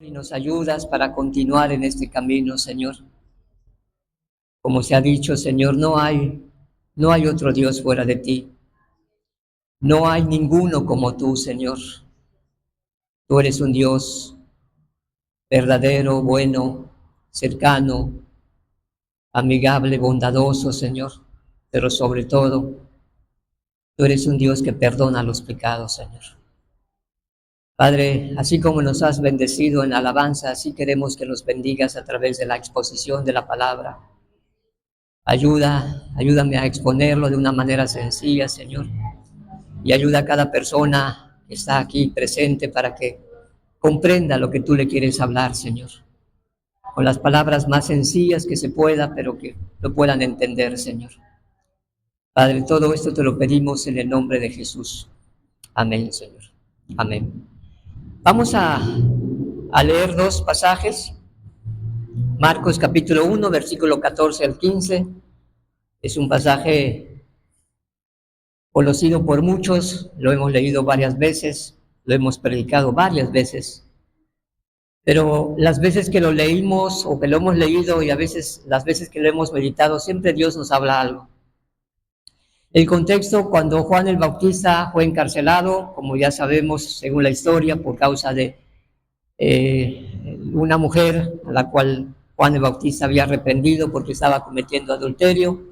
y nos ayudas para continuar en este camino, Señor. Como se ha dicho, Señor, no hay otro Dios fuera de ti. No hay ninguno como tú, Señor. Tú eres un Dios verdadero, bueno, cercano, amigable, bondadoso, Señor. Pero sobre todo, tú eres un Dios que perdona los pecados, Señor. Padre, así como nos has bendecido en alabanza, así queremos que nos bendigas a través de la exposición de la palabra. Ayúdame a exponerlo de una manera sencilla, Señor. Y ayuda a cada persona que está aquí presente para que comprenda lo que tú le quieres hablar, Señor. Con las palabras más sencillas que se pueda, pero que lo puedan entender, Señor. Padre, todo esto te lo pedimos en el nombre de Jesús. Amén, Señor. Amén. Vamos a leer dos pasajes. Marcos capítulo 1, versículo 14 al 15. Es un pasaje conocido por muchos, lo hemos leído varias veces, lo hemos predicado varias veces, pero las veces que lo leímos o que lo hemos leído y a veces las veces que lo hemos meditado, siempre Dios nos habla algo. El contexto, cuando Juan el Bautista fue encarcelado, como ya sabemos según la historia, por causa de una mujer a la cual Juan el Bautista había reprendido porque estaba cometiendo adulterio,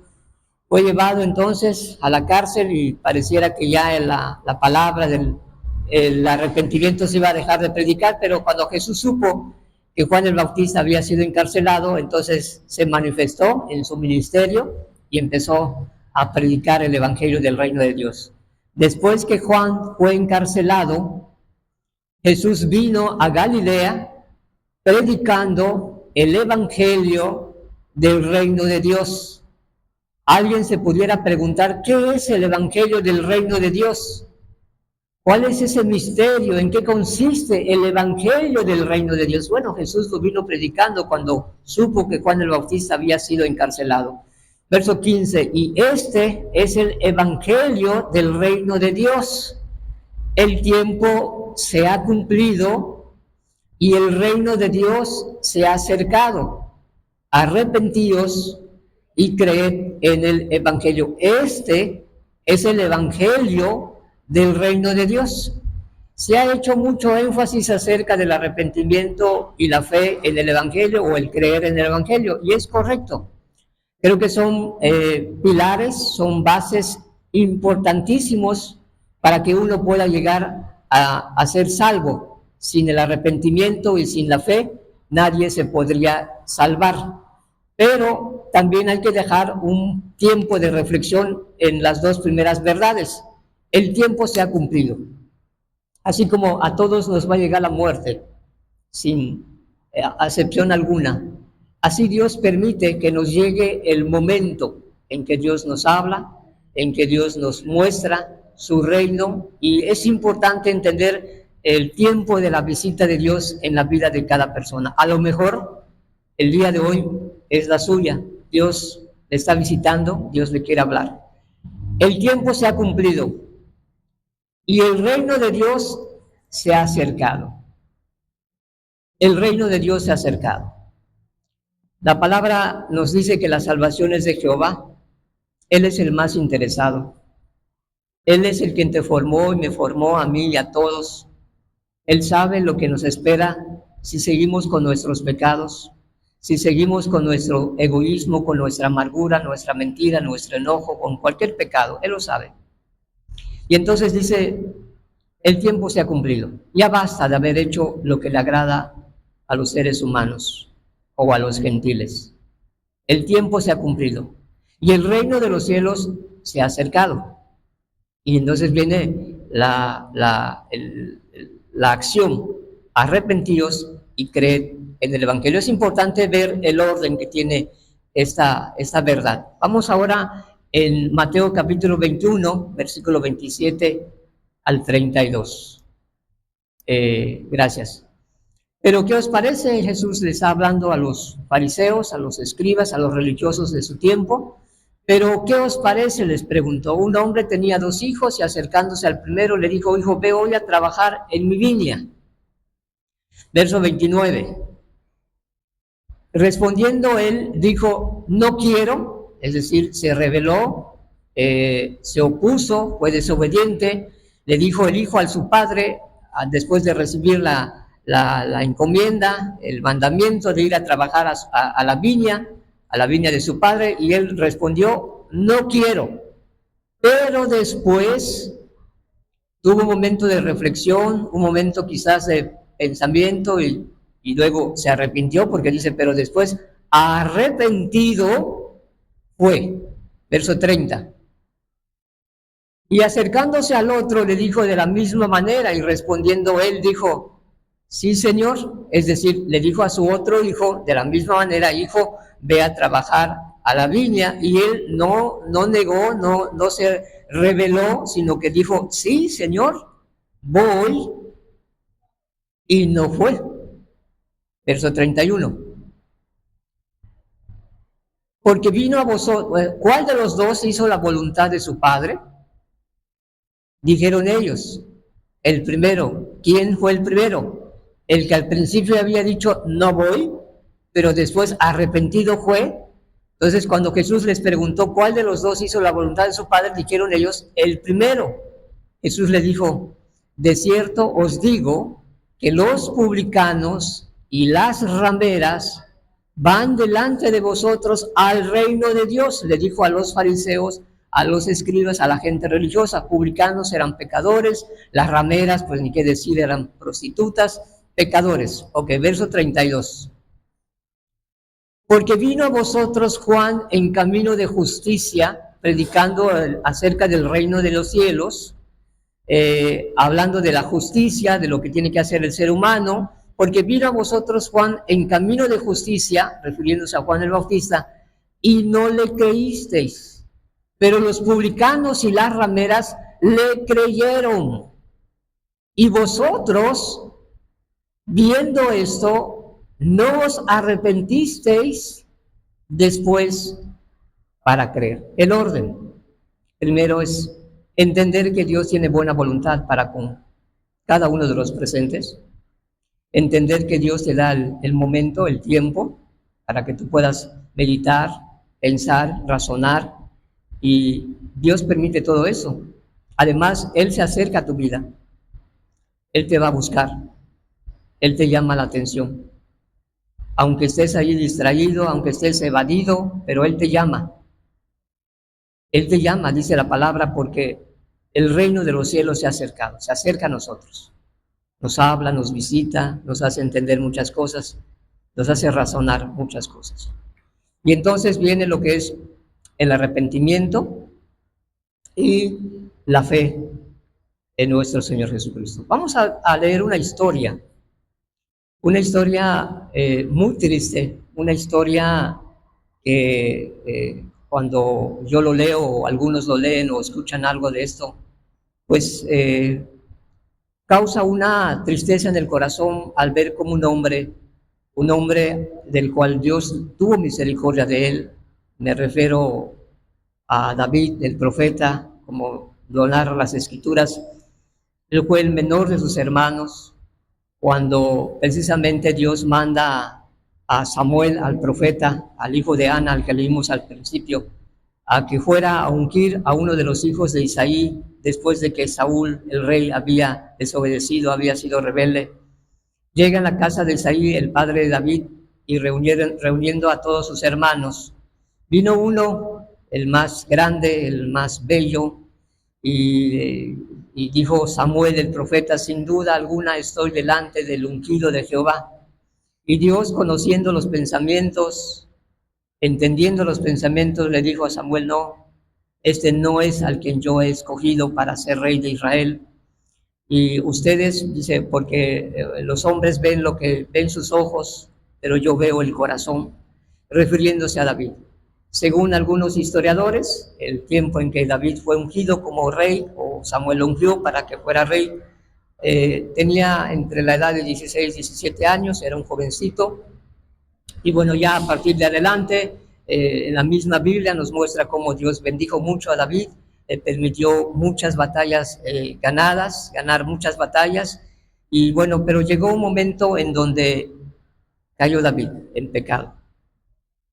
fue llevado entonces a la cárcel y pareciera que ya la palabra del arrepentimiento se iba a dejar de predicar, pero cuando Jesús supo que Juan el Bautista había sido encarcelado, entonces se manifestó en su ministerio y empezó a predicar el evangelio del reino de Dios. Después que Juan fue encarcelado, Jesús vino a Galilea predicando el evangelio del reino de Dios. Alguien se pudiera preguntar, ¿qué es el evangelio del reino de Dios? ¿Cuál es ese misterio? ¿En qué consiste el evangelio del reino de Dios? Bueno, Jesús lo vino predicando cuando supo que Juan el Bautista había sido encarcelado. Verso 15, y este es el evangelio del reino de Dios. El tiempo se ha cumplido y el reino de Dios se ha acercado. Arrepentíos y creed en el evangelio. Este es el evangelio del reino de Dios. Se ha hecho mucho énfasis acerca del arrepentimiento y la fe en el evangelio o el creer en el evangelio, y es correcto. Creo que son pilares, son bases importantísimos para que uno pueda llegar a ser salvo. Sin el arrepentimiento y sin la fe, nadie se podría salvar. Pero también hay que dejar un tiempo de reflexión en las dos primeras verdades. El tiempo se ha cumplido. Así como a todos nos va a llegar la muerte, sin acepción alguna. Así Dios permite que nos llegue el momento en que Dios nos habla, en que Dios nos muestra su reino, y es importante entender el tiempo de la visita de Dios en la vida de cada persona. A lo mejor el día de hoy es la suya. Dios le está visitando, Dios le quiere hablar. El tiempo se ha cumplido y el reino de Dios se ha acercado. El reino de Dios se ha acercado. La palabra nos dice que la salvación es de Jehová. Él es el más interesado. Él es el quien te formó y me formó a mí y a todos. Él sabe lo que nos espera si seguimos con nuestros pecados, si seguimos con nuestro egoísmo, con nuestra amargura, nuestra mentira, nuestro enojo, con cualquier pecado. Él lo sabe. Y entonces dice, el tiempo se ha cumplido. Ya basta de haber hecho lo que le agrada a los seres humanos o a los gentiles. El tiempo se ha cumplido y el reino de los cielos se ha acercado. Y entonces viene la acción, arrepentíos y creed en el evangelio. Es importante ver el orden que tiene esta verdad. Vamos ahora en Mateo capítulo 21, versículo 27 al 32. Gracias. Pero ¿qué os parece? Jesús le está hablando a los fariseos, a los escribas, a los religiosos de su tiempo. Pero ¿qué os parece? Les preguntó. Un hombre tenía 2 hijos y acercándose al primero le dijo, hijo, ve hoy a trabajar en mi viña. Verso 29. Respondiendo él, dijo, no quiero, es decir, se rebeló, se opuso, fue desobediente, le dijo el hijo a su padre, después de recibir la encomienda, el mandamiento de ir a trabajar a la viña de su padre, y él respondió, no quiero. Pero después tuvo un momento de reflexión, un momento quizás de pensamiento y luego se arrepintió, porque dice, pero después arrepentido fue. Verso 30. Y acercándose al otro le dijo de la misma manera, y respondiendo él dijo, sí, Señor. Es decir, le dijo a su otro hijo de la misma manera, hijo, ve a trabajar a la viña, y él no negó, no se rebeló, sino que dijo, sí, Señor, voy, y no fue. Verso 31. Porque vino a vosotros, ¿cuál de los dos hizo la voluntad de su padre? Dijeron ellos, el primero. ¿Quién fue el primero? El que al principio había dicho, no voy, pero después arrepentido fue. Entonces, cuando Jesús les preguntó cuál de los dos hizo la voluntad de su padre, dijeron ellos, el primero. Jesús les dijo, de cierto os digo que los publicanos y las rameras van delante de vosotros al reino de Dios. Le dijo a los fariseos, a los escribas, a la gente religiosa. Publicanos eran pecadores, las rameras, pues ni qué decir, eran prostitutas, pecadores. Ok, verso 32. Porque vino a vosotros Juan en camino de justicia, predicando acerca del reino de los cielos, hablando de la justicia, de lo que tiene que hacer el ser humano, porque vino a vosotros Juan en camino de justicia, refiriéndose a Juan el Bautista, y no le creísteis, pero los publicanos y las rameras le creyeron. Y vosotros, viendo esto, no os arrepentisteis después para creer. El orden, primero es entender que Dios tiene buena voluntad para con cada uno de los presentes, entender que Dios te da el momento, el tiempo, para que tú puedas meditar, pensar, razonar, y Dios permite todo eso. Además, Él se acerca a tu vida, Él te va a buscar, Él te llama la atención. Aunque estés ahí distraído, aunque estés evadido, pero Él te llama. Él te llama, dice la palabra, porque el reino de los cielos se ha acercado, se acerca a nosotros. Nos habla, nos visita, nos hace entender muchas cosas, nos hace razonar muchas cosas. Y entonces viene lo que es el arrepentimiento y la fe en nuestro Señor Jesucristo. Vamos a leer una historia muy triste, una historia que cuando yo lo leo, o algunos lo leen o escuchan algo de esto, pues causa una tristeza en el corazón al ver como un hombre del cual Dios tuvo misericordia de él. Me refiero a David, el profeta, como lo narran las Escrituras. Él fue el menor de sus hermanos, cuando precisamente Dios manda a Samuel, al profeta, al hijo de Ana, al que leímos al principio, a que fuera a ungir a uno de los hijos de Isaí, después de que Saúl, el rey, había desobedecido, había sido rebelde. Llega a la casa de Isaí, el padre de David, y reuniendo a todos sus hermanos, vino uno, el más grande, el más bello, y dijo Samuel el profeta, sin duda alguna estoy delante del ungido de Jehová. Y Dios, conociendo los pensamientos, entendiendo los pensamientos, le dijo a Samuel, no, este no es al quien yo he escogido para ser rey de Israel. Y ustedes, dice, porque los hombres ven lo que ven sus ojos, pero yo veo el corazón, refiriéndose a David. Según algunos historiadores, el tiempo en que David fue ungido como rey, o Samuel lo ungió para que fuera rey, tenía entre la edad de 16 y 17 años, era un jovencito. Y bueno, ya a partir de adelante, en la misma Biblia nos muestra cómo Dios bendijo mucho a David, permitió muchas batallas ganar muchas batallas, Y bueno, pero llegó un momento en donde cayó David en pecado.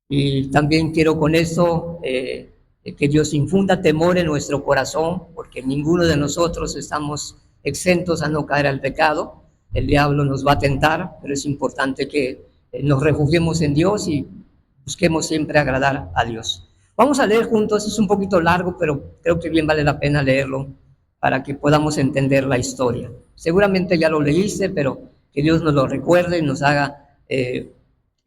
Y también quiero con eso que Dios infunda temor en nuestro corazón, porque ninguno de nosotros estamos exentos a no caer al pecado. El diablo nos va a tentar, pero es importante que nos refugiemos en Dios y busquemos siempre agradar a Dios. Vamos a leer juntos, es un poquito largo, pero creo que bien vale la pena leerlo para que podamos entender la historia. Seguramente ya lo leíste, pero que Dios nos lo recuerde y nos haga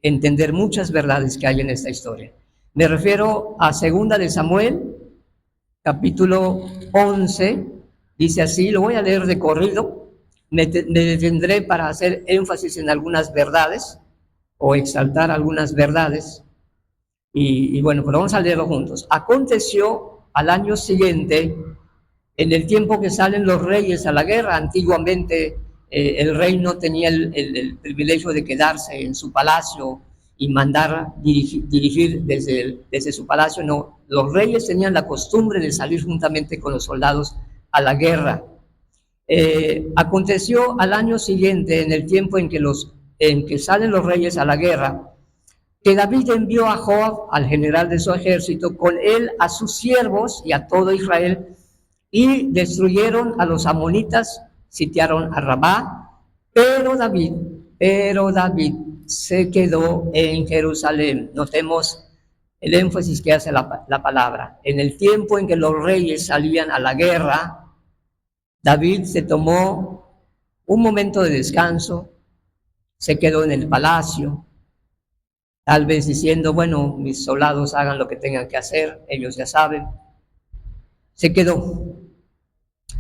entender muchas verdades que hay en esta historia. Me refiero a 2 de Samuel, capítulo 11, dice así, lo voy a leer de corrido, me detendré para hacer énfasis en algunas verdades o exaltar algunas verdades, y bueno, pero vamos a leerlo juntos. Aconteció al año siguiente, en el tiempo que salen los reyes a la guerra. Antiguamente el rey no tenía el privilegio de quedarse en su palacio y mandar dirigir desde su palacio, no. Los reyes tenían la costumbre de salir juntamente con los soldados a la guerra. Aconteció al año siguiente, en el tiempo en que salen los reyes a la guerra, que David envió a Joab, al general de su ejército, con él a sus siervos y a todo Israel, y destruyeron a los amonitas, sitiaron a Rabá, pero David se quedó en Jerusalén. Notemos el énfasis que hace la palabra. En el tiempo en que los reyes salían a la guerra, David se tomó un momento de descanso, se quedó en el palacio, tal vez diciendo, bueno, mis soldados hagan lo que tengan que hacer, ellos ya saben. Se quedó.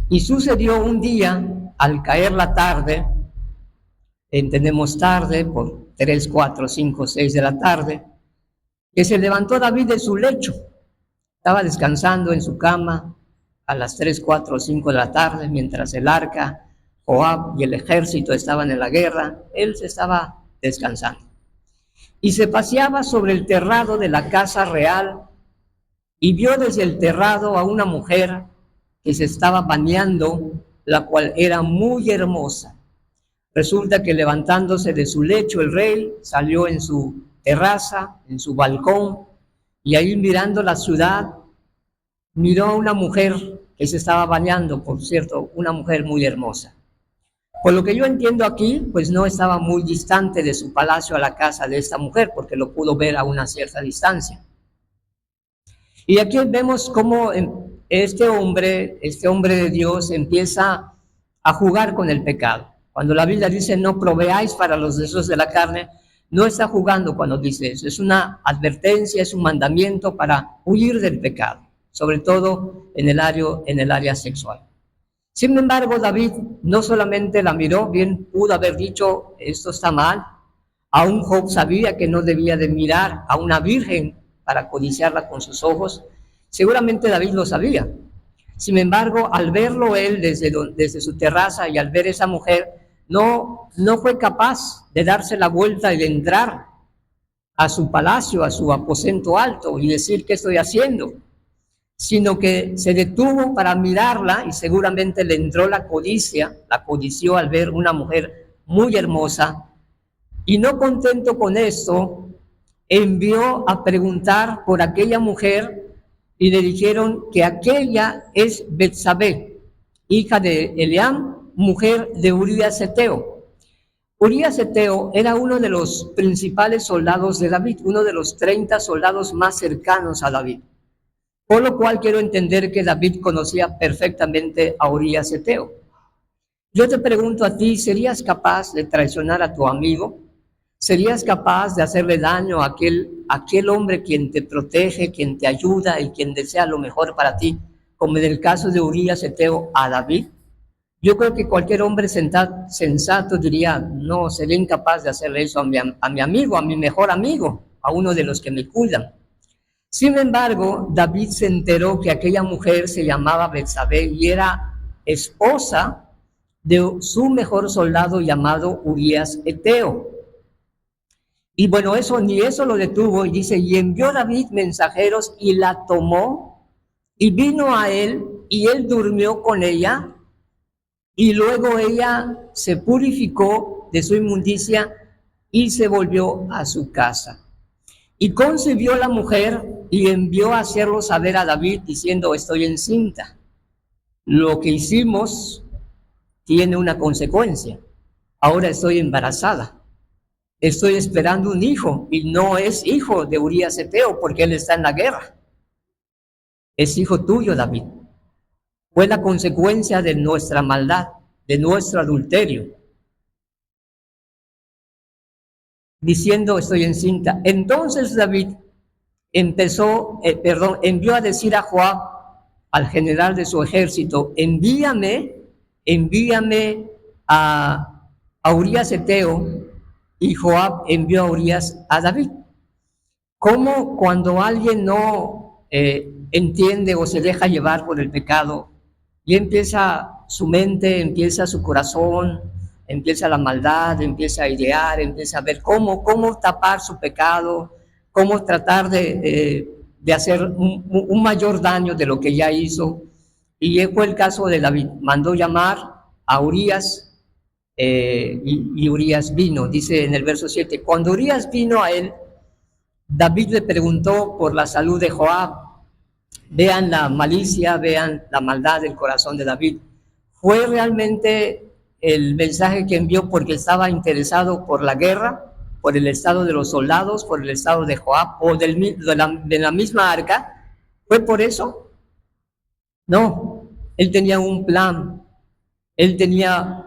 Y sucedió un día, al caer la tarde, entendemos tarde, por 3, 4, 5, 6 de la tarde, que se levantó David de su lecho. Estaba descansando en su cama a las 3, 4, 5 de la tarde, mientras el arca, Joab y el ejército estaban en la guerra, él se estaba descansando. Y se paseaba sobre el terrado de la casa real y vio desde el terrado a una mujer que se estaba bañando, la cual era muy hermosa. Resulta que levantándose de su lecho, el rey salió en su terraza, en su balcón, y ahí mirando la ciudad, miró a una mujer que se estaba bañando, por cierto, una mujer muy hermosa. Por lo que yo entiendo aquí, pues no estaba muy distante de su palacio a la casa de esta mujer, porque lo pudo ver a una cierta distancia. Y aquí vemos cómo este hombre de Dios empieza a jugar con el pecado. Cuando la Biblia dice no proveáis para los deseos de la carne, no está jugando cuando dice eso. Es una advertencia, es un mandamiento para huir del pecado, sobre todo en el área sexual. Sin embargo, David no solamente la miró, bien pudo haber dicho, esto está mal. Aún Job sabía que no debía de mirar a una virgen para codiciarla con sus ojos. Seguramente David lo sabía. Sin embargo, al verlo él desde su terraza y al ver esa mujer, no fue capaz de darse la vuelta y de entrar a su palacio, a su aposento alto y decir, ¿qué estoy haciendo? Sino que se detuvo para mirarla y seguramente le entró la codició al ver una mujer muy hermosa, y no contento con esto, envió a preguntar por aquella mujer y le dijeron que aquella es Betsabé, hija de Eliam, mujer de Urías Heteo. Urías Heteo era uno de los principales soldados de David, uno de los 30 soldados más cercanos a David. Por lo cual quiero entender que David conocía perfectamente a Urías Heteo. Yo te pregunto a ti, ¿serías capaz de traicionar a tu amigo? ¿Serías capaz de hacerle daño a aquel hombre quien te protege, quien te ayuda y quien desea lo mejor para ti, como en el caso de Urías Heteo a David? Yo creo que cualquier hombre sensato diría, no, sería incapaz de hacerle eso a mi amigo, a mi mejor amigo, a uno de los que me cuidan. Sin embargo, David se enteró que aquella mujer se llamaba Betsabé y era esposa de su mejor soldado llamado Urías Heteo. Y bueno, ni eso lo detuvo, y dice, y envió David mensajeros y la tomó y vino a él y él durmió con ella y luego ella se purificó de su inmundicia y se volvió a su casa. Y concibió la mujer y envió a hacerlo saber a David diciendo: estoy encinta. Lo que hicimos tiene una consecuencia. Ahora estoy embarazada. Estoy esperando un hijo y no es hijo de Urías Eteo porque él está en la guerra. Es hijo tuyo, David. Fue la consecuencia de nuestra maldad, de nuestro adulterio. Diciendo: estoy encinta. Entonces David envió a decir a Joab, al general de su ejército: envíame a Urías Eteo. Y Joab envió a Urías a David. ¿Cómo cuando alguien no entiende o se deja llevar por el pecado y empieza su mente, empieza su corazón, empieza la maldad, empieza a idear, empieza a ver cómo tapar su pecado, cómo tratar de hacer un mayor daño de lo que ya hizo? Y fue el caso de David. Mandó llamar a Urías y Urías vino. Dice en el verso 7, cuando Urías vino a él, David le preguntó por la salud de Joab. Vean la malicia, vean la maldad del corazón de David. ¿Fue realmente el mensaje que envió porque estaba interesado por la guerra, por el estado de los soldados, por el estado de Joab o de la misma arca? ¿Fue por eso? No, él tenía un plan, él tenía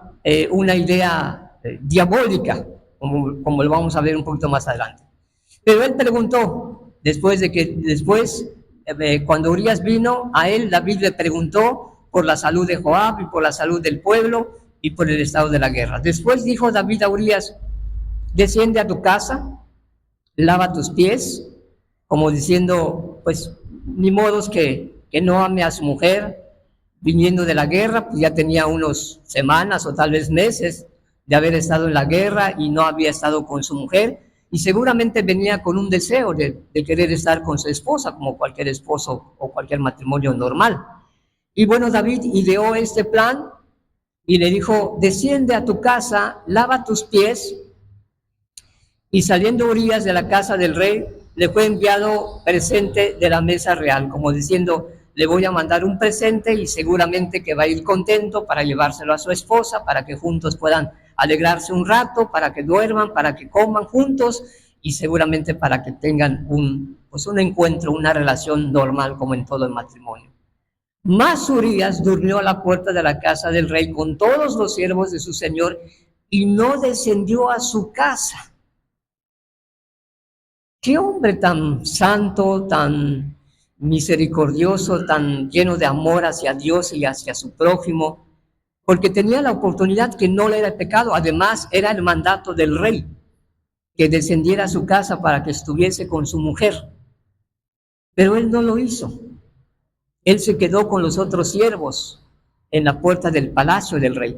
una idea diabólica, como lo vamos a ver un poquito más adelante. Pero él preguntó, cuando Urías vino a él, David le preguntó por la salud de Joab y por la salud del pueblo y por el estado de la guerra. Después dijo David a Urías: desciende a tu casa, lava tus pies, como diciendo, pues, ni modos que no ame a su mujer, viniendo de la guerra, pues ya tenía unas semanas o tal vez meses de haber estado en la guerra y no había estado con su mujer, y seguramente venía con un deseo de querer estar con su esposa, como cualquier esposo o cualquier matrimonio normal. Y bueno, David ideó este plan y le dijo: desciende a tu casa, lava tus pies. Y saliendo Urías de la casa del rey, le fue enviado presente de la mesa real, como diciendo: le voy a mandar un presente y seguramente que va a ir contento para llevárselo a su esposa, para que juntos puedan alegrarse un rato, para que duerman, para que coman juntos y seguramente para que tengan un encuentro, una relación normal como en todo el matrimonio. Mas Urías durmió a la puerta de la casa del rey con todos los siervos de su señor y no descendió a su casa. ¿Qué hombre tan santo, tan misericordioso, tan lleno de amor hacia Dios y hacia su prójimo? Porque tenía la oportunidad que no le era pecado. Además, era el mandato del rey que descendiera a su casa para que estuviese con su mujer. Pero él no lo hizo. Él se quedó con los otros siervos en la puerta del palacio del rey.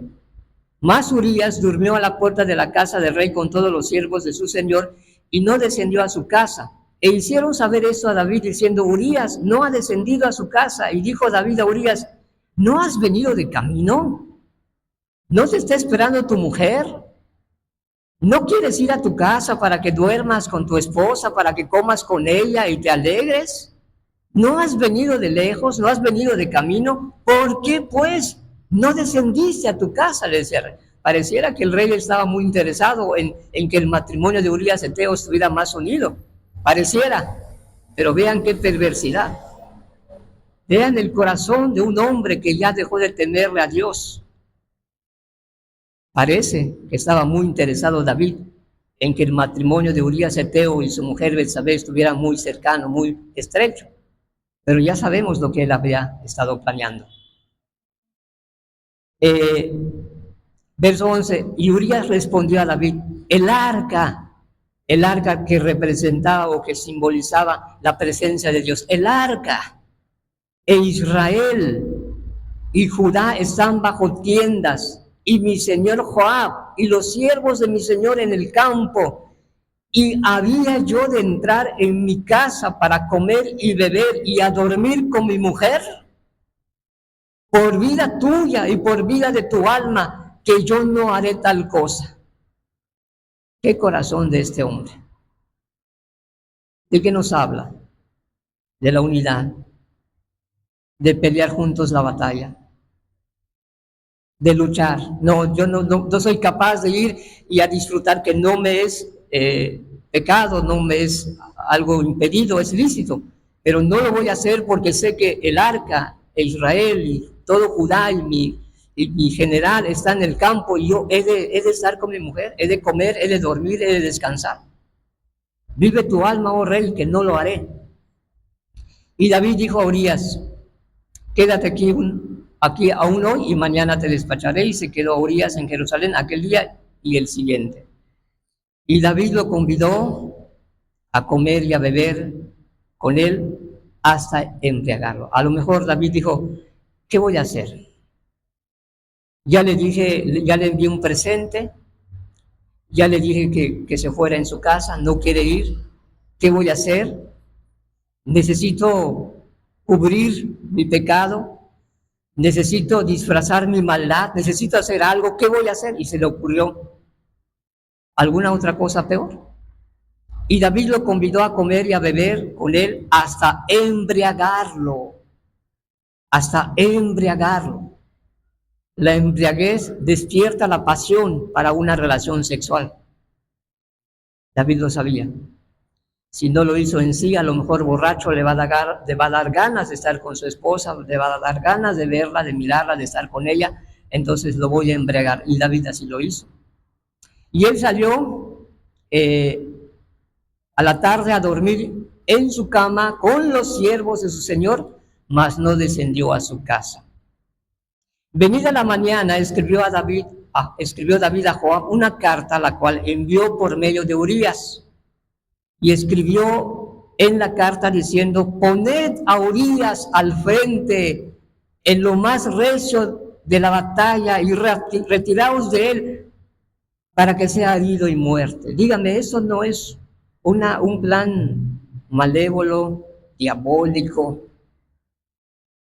Mas Urías durmió a la puerta de la casa del rey con todos los siervos de su señor y no descendió a su casa. E hicieron saber esto a David diciendo: Urías no ha descendido a su casa. Y dijo David a Urías: ¿no has venido de camino? ¿No te está esperando tu mujer? ¿No quieres ir a tu casa para que duermas con tu esposa, para que comas con ella y te alegres? ¿No has venido de lejos? ¿No has venido de camino? ¿Por qué pues no descendiste a tu casa? Le decía. Pareciera que el rey estaba muy interesado en que el matrimonio de Urías Eteo estuviera más unido. Pareciera. Pero vean qué perversidad. Vean el corazón de un hombre que ya dejó de temerle a Dios. Parece que estaba muy interesado David en que el matrimonio de Urías Eteo y su mujer Betsabé estuviera muy cercano, muy estrecho. Pero ya sabemos lo que él había estado planeando. Verso 11, y Urías respondió a David: el arca que representaba o que simbolizaba la presencia de Dios, el arca, e Israel y Judá están bajo tiendas, y mi señor Joab y los siervos de mi señor en el campo, y había yo de entrar en mi casa para comer y beber y a dormir con mi mujer. por vida tuya y por vida de tu alma, que yo no haré tal cosa. ¿Qué corazón de este hombre? ¿De qué nos habla? De la unidad, de pelear juntos la batalla, de luchar. No, yo no soy capaz de ir y a disfrutar, que no me es pecado, no me es algo impedido, es lícito, pero no lo voy a hacer porque sé que el arca, Israel y todo Judá y mi general está en el campo, y yo he de estar con mi mujer, he de comer, he de dormir, he de descansar. Vive tu alma, oh rey, que no lo haré. Y David dijo a Urías: quédate aquí aún hoy y mañana te despacharé. Y se quedó Urías en Jerusalén aquel día y el siguiente. Y David lo convidó a comer y a beber con él hasta embriagarlo. A lo mejor David dijo: ¿qué voy a hacer? Ya le envié un presente, ya le dije que se fuera en su casa, no quiere ir. ¿Qué voy a hacer? Necesito cubrir mi pecado, necesito disfrazar mi maldad, necesito hacer algo. ¿Qué voy a hacer? Y se le ocurrió alguna otra cosa peor. Y David lo convidó a comer y a beber con él hasta embriagarlo. Hasta embriagarlo. La embriaguez despierta la pasión para una relación sexual. David lo sabía. Si no lo hizo en sí, a lo mejor borracho le va a dar ganas de estar con su esposa, le va a dar ganas de verla, de mirarla, de estar con ella. Entonces lo voy a embriagar. Y David así lo hizo. Y él salió a la tarde a dormir en su cama con los siervos de su señor, mas no descendió a su casa. Venida la mañana, escribió David a Joab una carta, la cual envió por medio de Urías. Y escribió en la carta diciendo: poned a Urías al frente en lo más recio de la batalla y retiraos de él para que sea herido y muerte. Dígame, ¿eso no es un plan malévolo, diabólico?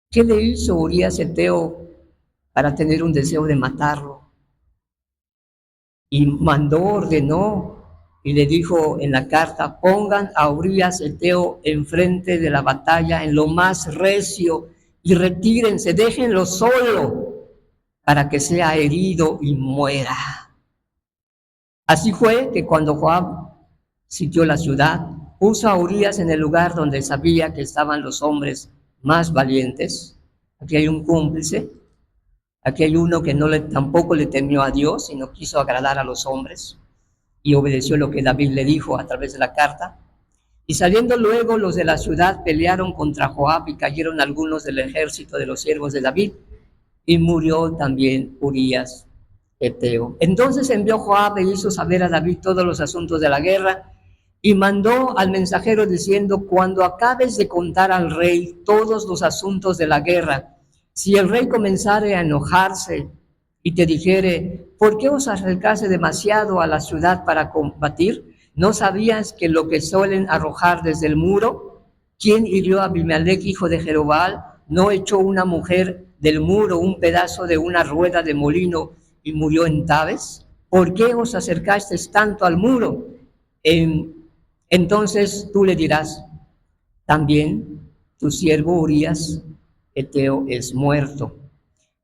¿Qué le hizo Urías Eteo para tener un deseo de matarlo? Y ordenó y le dijo en la carta: pongan a Urías Eteo enfrente de la batalla en lo más recio y retírense, déjenlo solo para que sea herido y muera. Así fue que cuando Joab sitió la ciudad, puso a Urías en el lugar donde sabía que estaban los hombres más valientes. Aquí hay un cómplice, aquí hay uno que tampoco le temió a Dios y no quiso agradar a los hombres, y obedeció lo que David le dijo a través de la carta. Y saliendo luego los de la ciudad pelearon contra Joab, y cayeron algunos del ejército de los siervos de David, y murió también Urías Eteo. Entonces envió Joab e hizo saber a David todos los asuntos de la guerra, y mandó al mensajero diciendo: cuando acabes de contar al rey todos los asuntos de la guerra, si el rey comenzare a enojarse y te dijere: ¿por qué os acercase demasiado a la ciudad para combatir? ¿No sabías que lo que suelen arrojar desde el muro? ¿Quién hirió a Abimelech, hijo de Jerobal? ¿No echó una mujer del muro un pedazo de una rueda de molino y murió en Tabes? ¿Por qué os acercasteis tanto al muro? Entonces tú le dirás: también tu siervo Urías Eteo es muerto.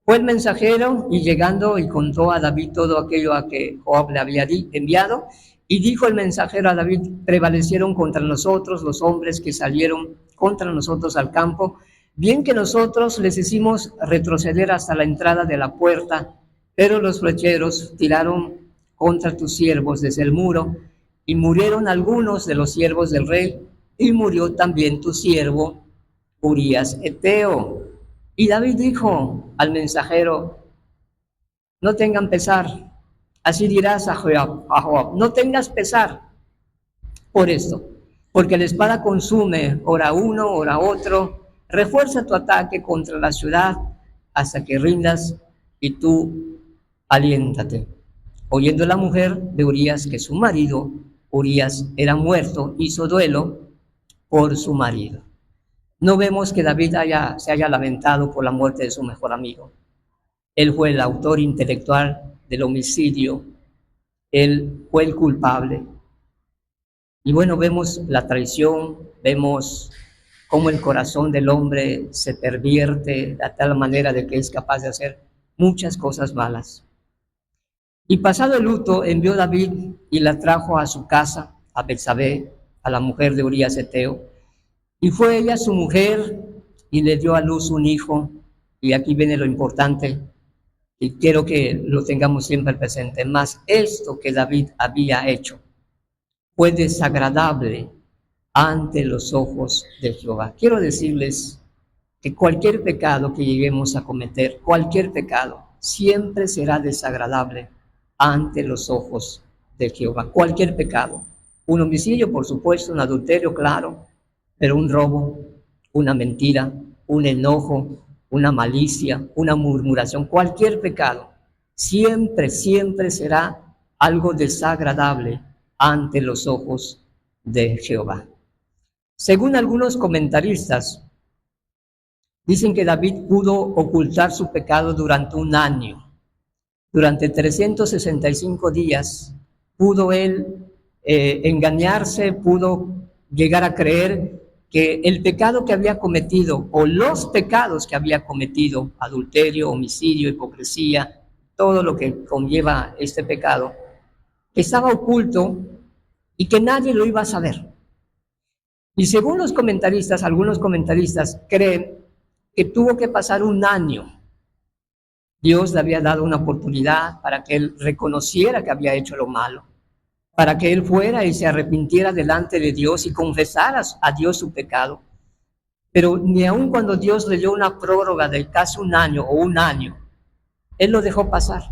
Fue el mensajero y llegando y contó a David todo aquello a que Joab le había enviado, y dijo el mensajero a David: prevalecieron contra nosotros los hombres que salieron contra nosotros al campo, bien que nosotros les hicimos retroceder hasta la entrada de la puerta, pero los flecheros tiraron contra tus siervos desde el muro, y murieron algunos de los siervos del rey, y murió también tu siervo Urías Eteo. Y David dijo al mensajero: no tengan pesar. Así dirás a Joab: no tengas pesar por esto, porque la espada consume ora uno, ora otro. Refuerza tu ataque contra la ciudad hasta que rindas, y tú aliéntate. Oyendo la mujer de Urías que su marido Urías era muerto, hizo duelo por su marido. No vemos que David se haya lamentado por la muerte de su mejor amigo. Él fue el autor intelectual del homicidio, él fue el culpable. Y bueno, vemos la traición, vemos cómo el corazón del hombre se pervierte de tal manera de que es capaz de hacer muchas cosas malas. Y pasado el luto, envió David y la trajo a su casa, a Betsabé, a la mujer de Urías Eteo, y fue ella su mujer y le dio a luz un hijo. Y aquí viene lo importante, y quiero que lo tengamos siempre presente. Mas esto que David había hecho fue desagradable ante los ojos de Jehová. Quiero decirles que cualquier pecado que lleguemos a cometer, cualquier pecado, siempre será desagradable ante los ojos de Jehová. Cualquier pecado. Un homicidio, por supuesto, un adulterio, claro, pero un robo, una mentira, un enojo, una malicia, una murmuración, cualquier pecado, siempre, siempre será algo desagradable ante los ojos de Jehová. Según algunos comentaristas, dicen que David pudo ocultar su pecado durante un año. Durante 365 días pudo él engañarse, pudo llegar a creer que el pecado que había cometido o los pecados que había cometido, adulterio, homicidio, hipocresía, todo lo que conlleva este pecado, que estaba oculto y que nadie lo iba a saber. Y según los comentaristas, algunos comentaristas creen que tuvo que pasar un año. Dios le había dado una oportunidad para que él reconociera que había hecho lo malo, para que él fuera y se arrepintiera delante de Dios y confesara a Dios su pecado. Pero ni aun cuando Dios le dio una prórroga de casi un año o un año, él lo dejó pasar.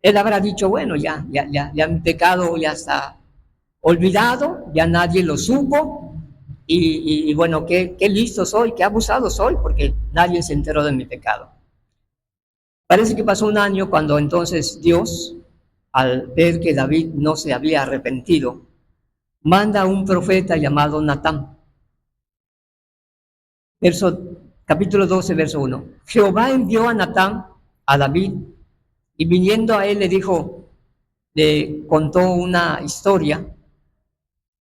Él habrá dicho, bueno, ya mi pecado ya está olvidado, ya nadie lo supo, y bueno, qué listo soy, qué abusado soy, porque nadie se enteró de mi pecado. Parece que pasó un año cuando entonces Dios, al ver que David no se había arrepentido, manda a un profeta llamado Natán. Capítulo 12, verso 1. Jehová envió a Natán a David, y viniendo a él le contó una historia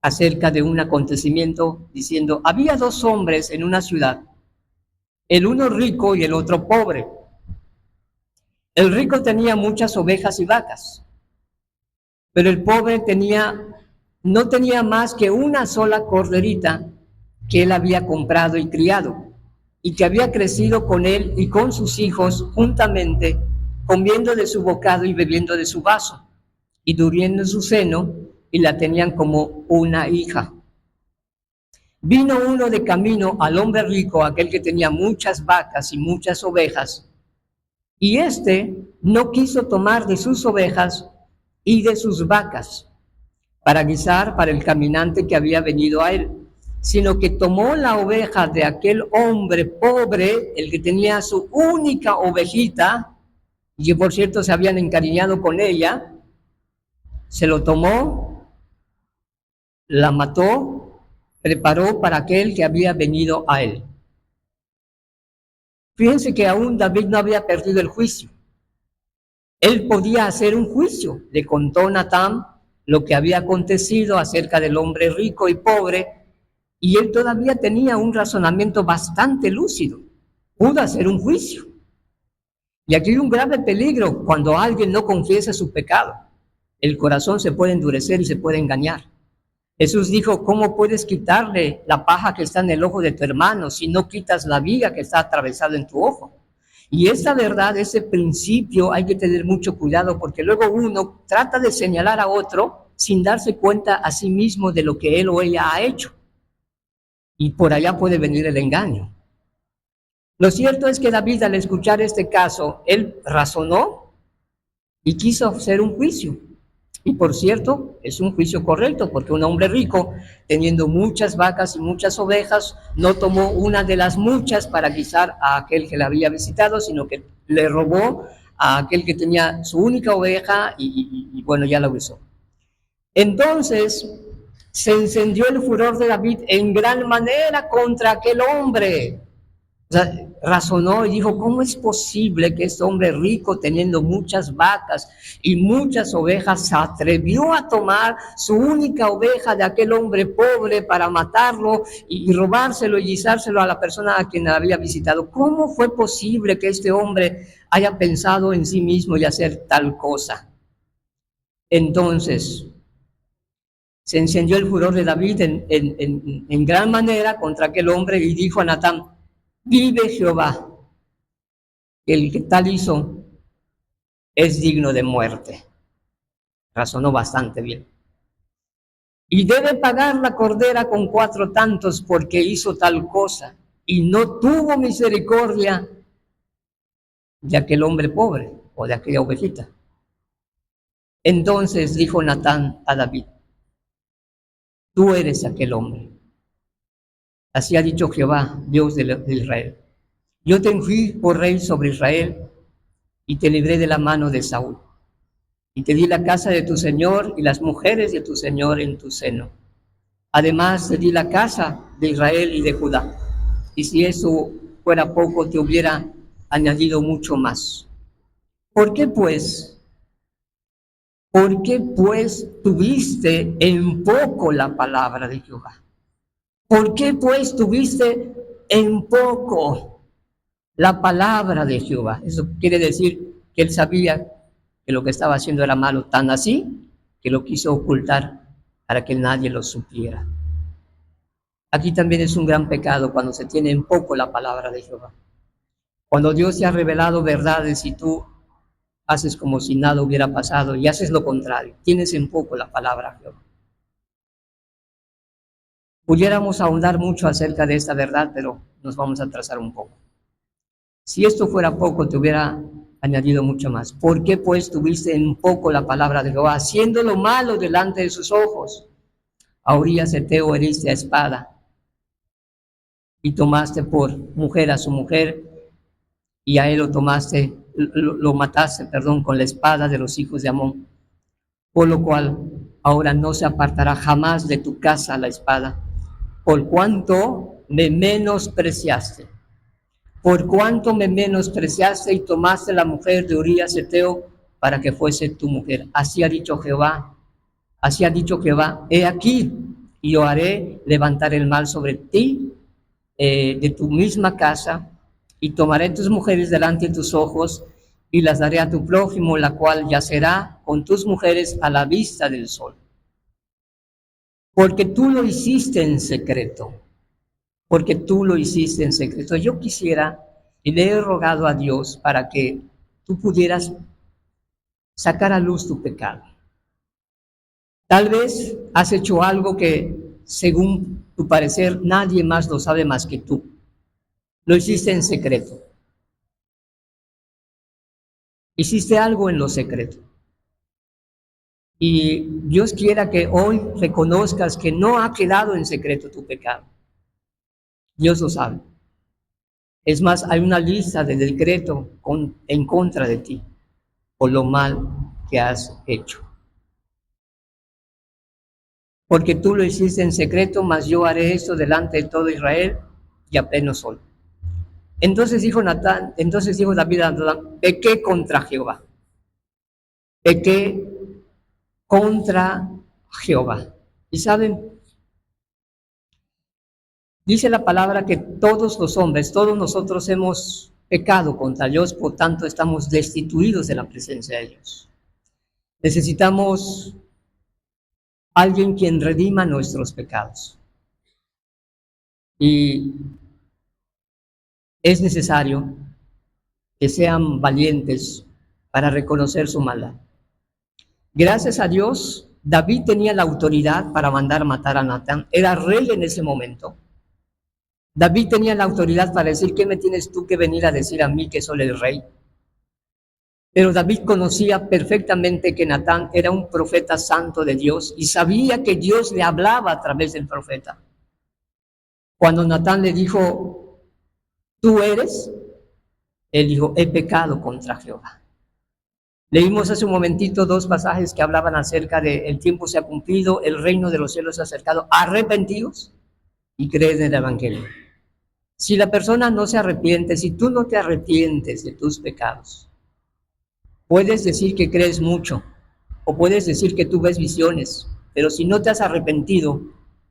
acerca de un acontecimiento, diciendo, había dos hombres en una ciudad, el uno rico y el otro pobre. El rico tenía muchas ovejas y vacas, pero el pobre no tenía más que una sola corderita que él había comprado y criado, y que había crecido con él y con sus hijos juntamente, comiendo de su bocado y bebiendo de su vaso, y durmiendo en su seno, y la tenían como una hija. Vino uno de camino al hombre rico, aquel que tenía muchas vacas y muchas ovejas, y éste no quiso tomar de sus ovejas y de sus vacas para guisar para el caminante que había venido a él, sino que tomó la oveja de aquel hombre pobre, el que tenía su única ovejita, y que por cierto se habían encariñado con ella, se lo tomó, la mató, preparó para aquel que había venido a él. Fíjense que aún David no había perdido el juicio. Él podía hacer un juicio. Le contó Natán lo que había acontecido acerca del hombre rico y pobre, y él todavía tenía un razonamiento bastante lúcido. Pudo hacer un juicio. Y aquí hay un grave peligro cuando alguien no confiesa su pecado. El corazón se puede endurecer y se puede engañar. Jesús dijo, ¿cómo puedes quitarle la paja que está en el ojo de tu hermano si no quitas la viga que está atravesada en tu ojo? Y esa verdad, ese principio, hay que tener mucho cuidado, porque luego uno trata de señalar a otro sin darse cuenta a sí mismo de lo que él o ella ha hecho. Y por allá puede venir el engaño. Lo cierto es que David, al escuchar este caso, él razonó y quiso hacer un juicio. Y por cierto, es un juicio correcto, porque un hombre rico, teniendo muchas vacas y muchas ovejas, no tomó una de las muchas para guisar a aquel que la había visitado, sino que le robó a aquel que tenía su única oveja y bueno, ya la usó. Entonces, Se encendió el furor de David en gran manera contra aquel hombre. O sea, razonó y dijo, ¿cómo es posible que este hombre rico, teniendo muchas vacas y muchas ovejas, se atrevió a tomar su única oveja de aquel hombre pobre para matarlo y robárselo y guisárselo a la persona a quien había visitado? ¿Cómo fue posible que este hombre haya pensado en sí mismo y hacer tal cosa? Entonces, se encendió el furor de David en gran manera contra aquel hombre y dijo a Natán, vive Jehová, que el que tal hizo es digno de muerte. Razonó bastante bien. Y debe pagar la cordera con 4 tantos porque hizo tal cosa y no tuvo misericordia de aquel hombre pobre o de aquella ovejita. Entonces dijo Natán a David, tú eres aquel hombre. Así ha dicho Jehová, Dios de Israel. Yo te ungí por rey sobre Israel y te libré de la mano de Saúl. Y te di la casa de tu señor y las mujeres de tu señor en tu seno. Además te di la casa de Israel y de Judá. Y si eso fuera poco, te hubiera añadido mucho más. ¿Por qué pues tuviste en poco la palabra de Jehová? ¿Por qué pues tuviste en poco la palabra de Jehová? Eso quiere decir que él sabía que lo que estaba haciendo era malo, tan así que lo quiso ocultar para que nadie lo supiera. Aquí también es un gran pecado cuando se tiene en poco la palabra de Jehová. Cuando Dios te ha revelado verdades y tú haces como si nada hubiera pasado y haces lo contrario, tienes en poco la palabra de Jehová. Pudiéramos ahondar mucho acerca de esta verdad, pero nos vamos a atrasar un poco. Si esto fuera poco, te hubiera añadido mucho más. ¿Por qué pues tuviste en poco la palabra de Jehová, haciendo lo malo delante de sus ojos? A Urías Eteo heriste a espada y tomaste por mujer a su mujer y a él lo mataste, con la espada de los hijos de Amón. Por lo cual ahora no se apartará jamás de tu casa la espada, por cuanto me menospreciaste. Por cuanto me menospreciaste y tomaste la mujer de Urías Eteo para que fuese tu mujer. Así ha dicho Jehová, he aquí, y yo haré levantar el mal sobre ti, de tu misma casa, y tomaré tus mujeres delante de tus ojos, y las daré a tu prójimo, la cual yacerá con tus mujeres a la vista del sol. Porque tú lo hiciste en secreto. Porque tú lo hiciste en secreto. Yo quisiera, y le he rogado a Dios para que tú pudieras sacar a luz tu pecado. Tal vez has hecho algo que, según tu parecer, nadie más lo sabe más que tú. Lo hiciste en secreto. Hiciste algo en lo secreto. Y Dios quiera que hoy reconozcas que no ha quedado en secreto tu pecado. Dios lo sabe. Es más, hay una lista de decreto en contra de ti por lo mal que has hecho. Porque tú lo hiciste en secreto, mas yo haré esto delante de todo Israel y a pleno sol. Entonces dijo David a Natán, pequé contra Jehová. Pequé contra Jehová. Y saben, dice la palabra que todos los hombres, todos nosotros hemos pecado contra Dios, por tanto estamos destituidos de la presencia de Dios. Necesitamos alguien quien redima nuestros pecados. Y es necesario que sean valientes para reconocer su maldad. Gracias a Dios, David tenía la autoridad para mandar matar a Natán. Era rey en ese momento. David tenía la autoridad para decir, ¿qué me tienes tú que venir a decir a mí que soy el rey? Pero David conocía perfectamente que Natán era un profeta santo de Dios y sabía que Dios le hablaba a través del profeta. Cuando Natán le dijo, ¿tú eres? Él dijo, he pecado contra Jehová. Leímos hace un momentito dos pasajes que hablaban acerca de el tiempo se ha cumplido, el reino de los cielos se ha acercado, arrepentidos y creen en el Evangelio. Si la persona no se arrepiente, si tú no te arrepientes de tus pecados, puedes decir que crees mucho o puedes decir que tú ves visiones, pero si no te has arrepentido,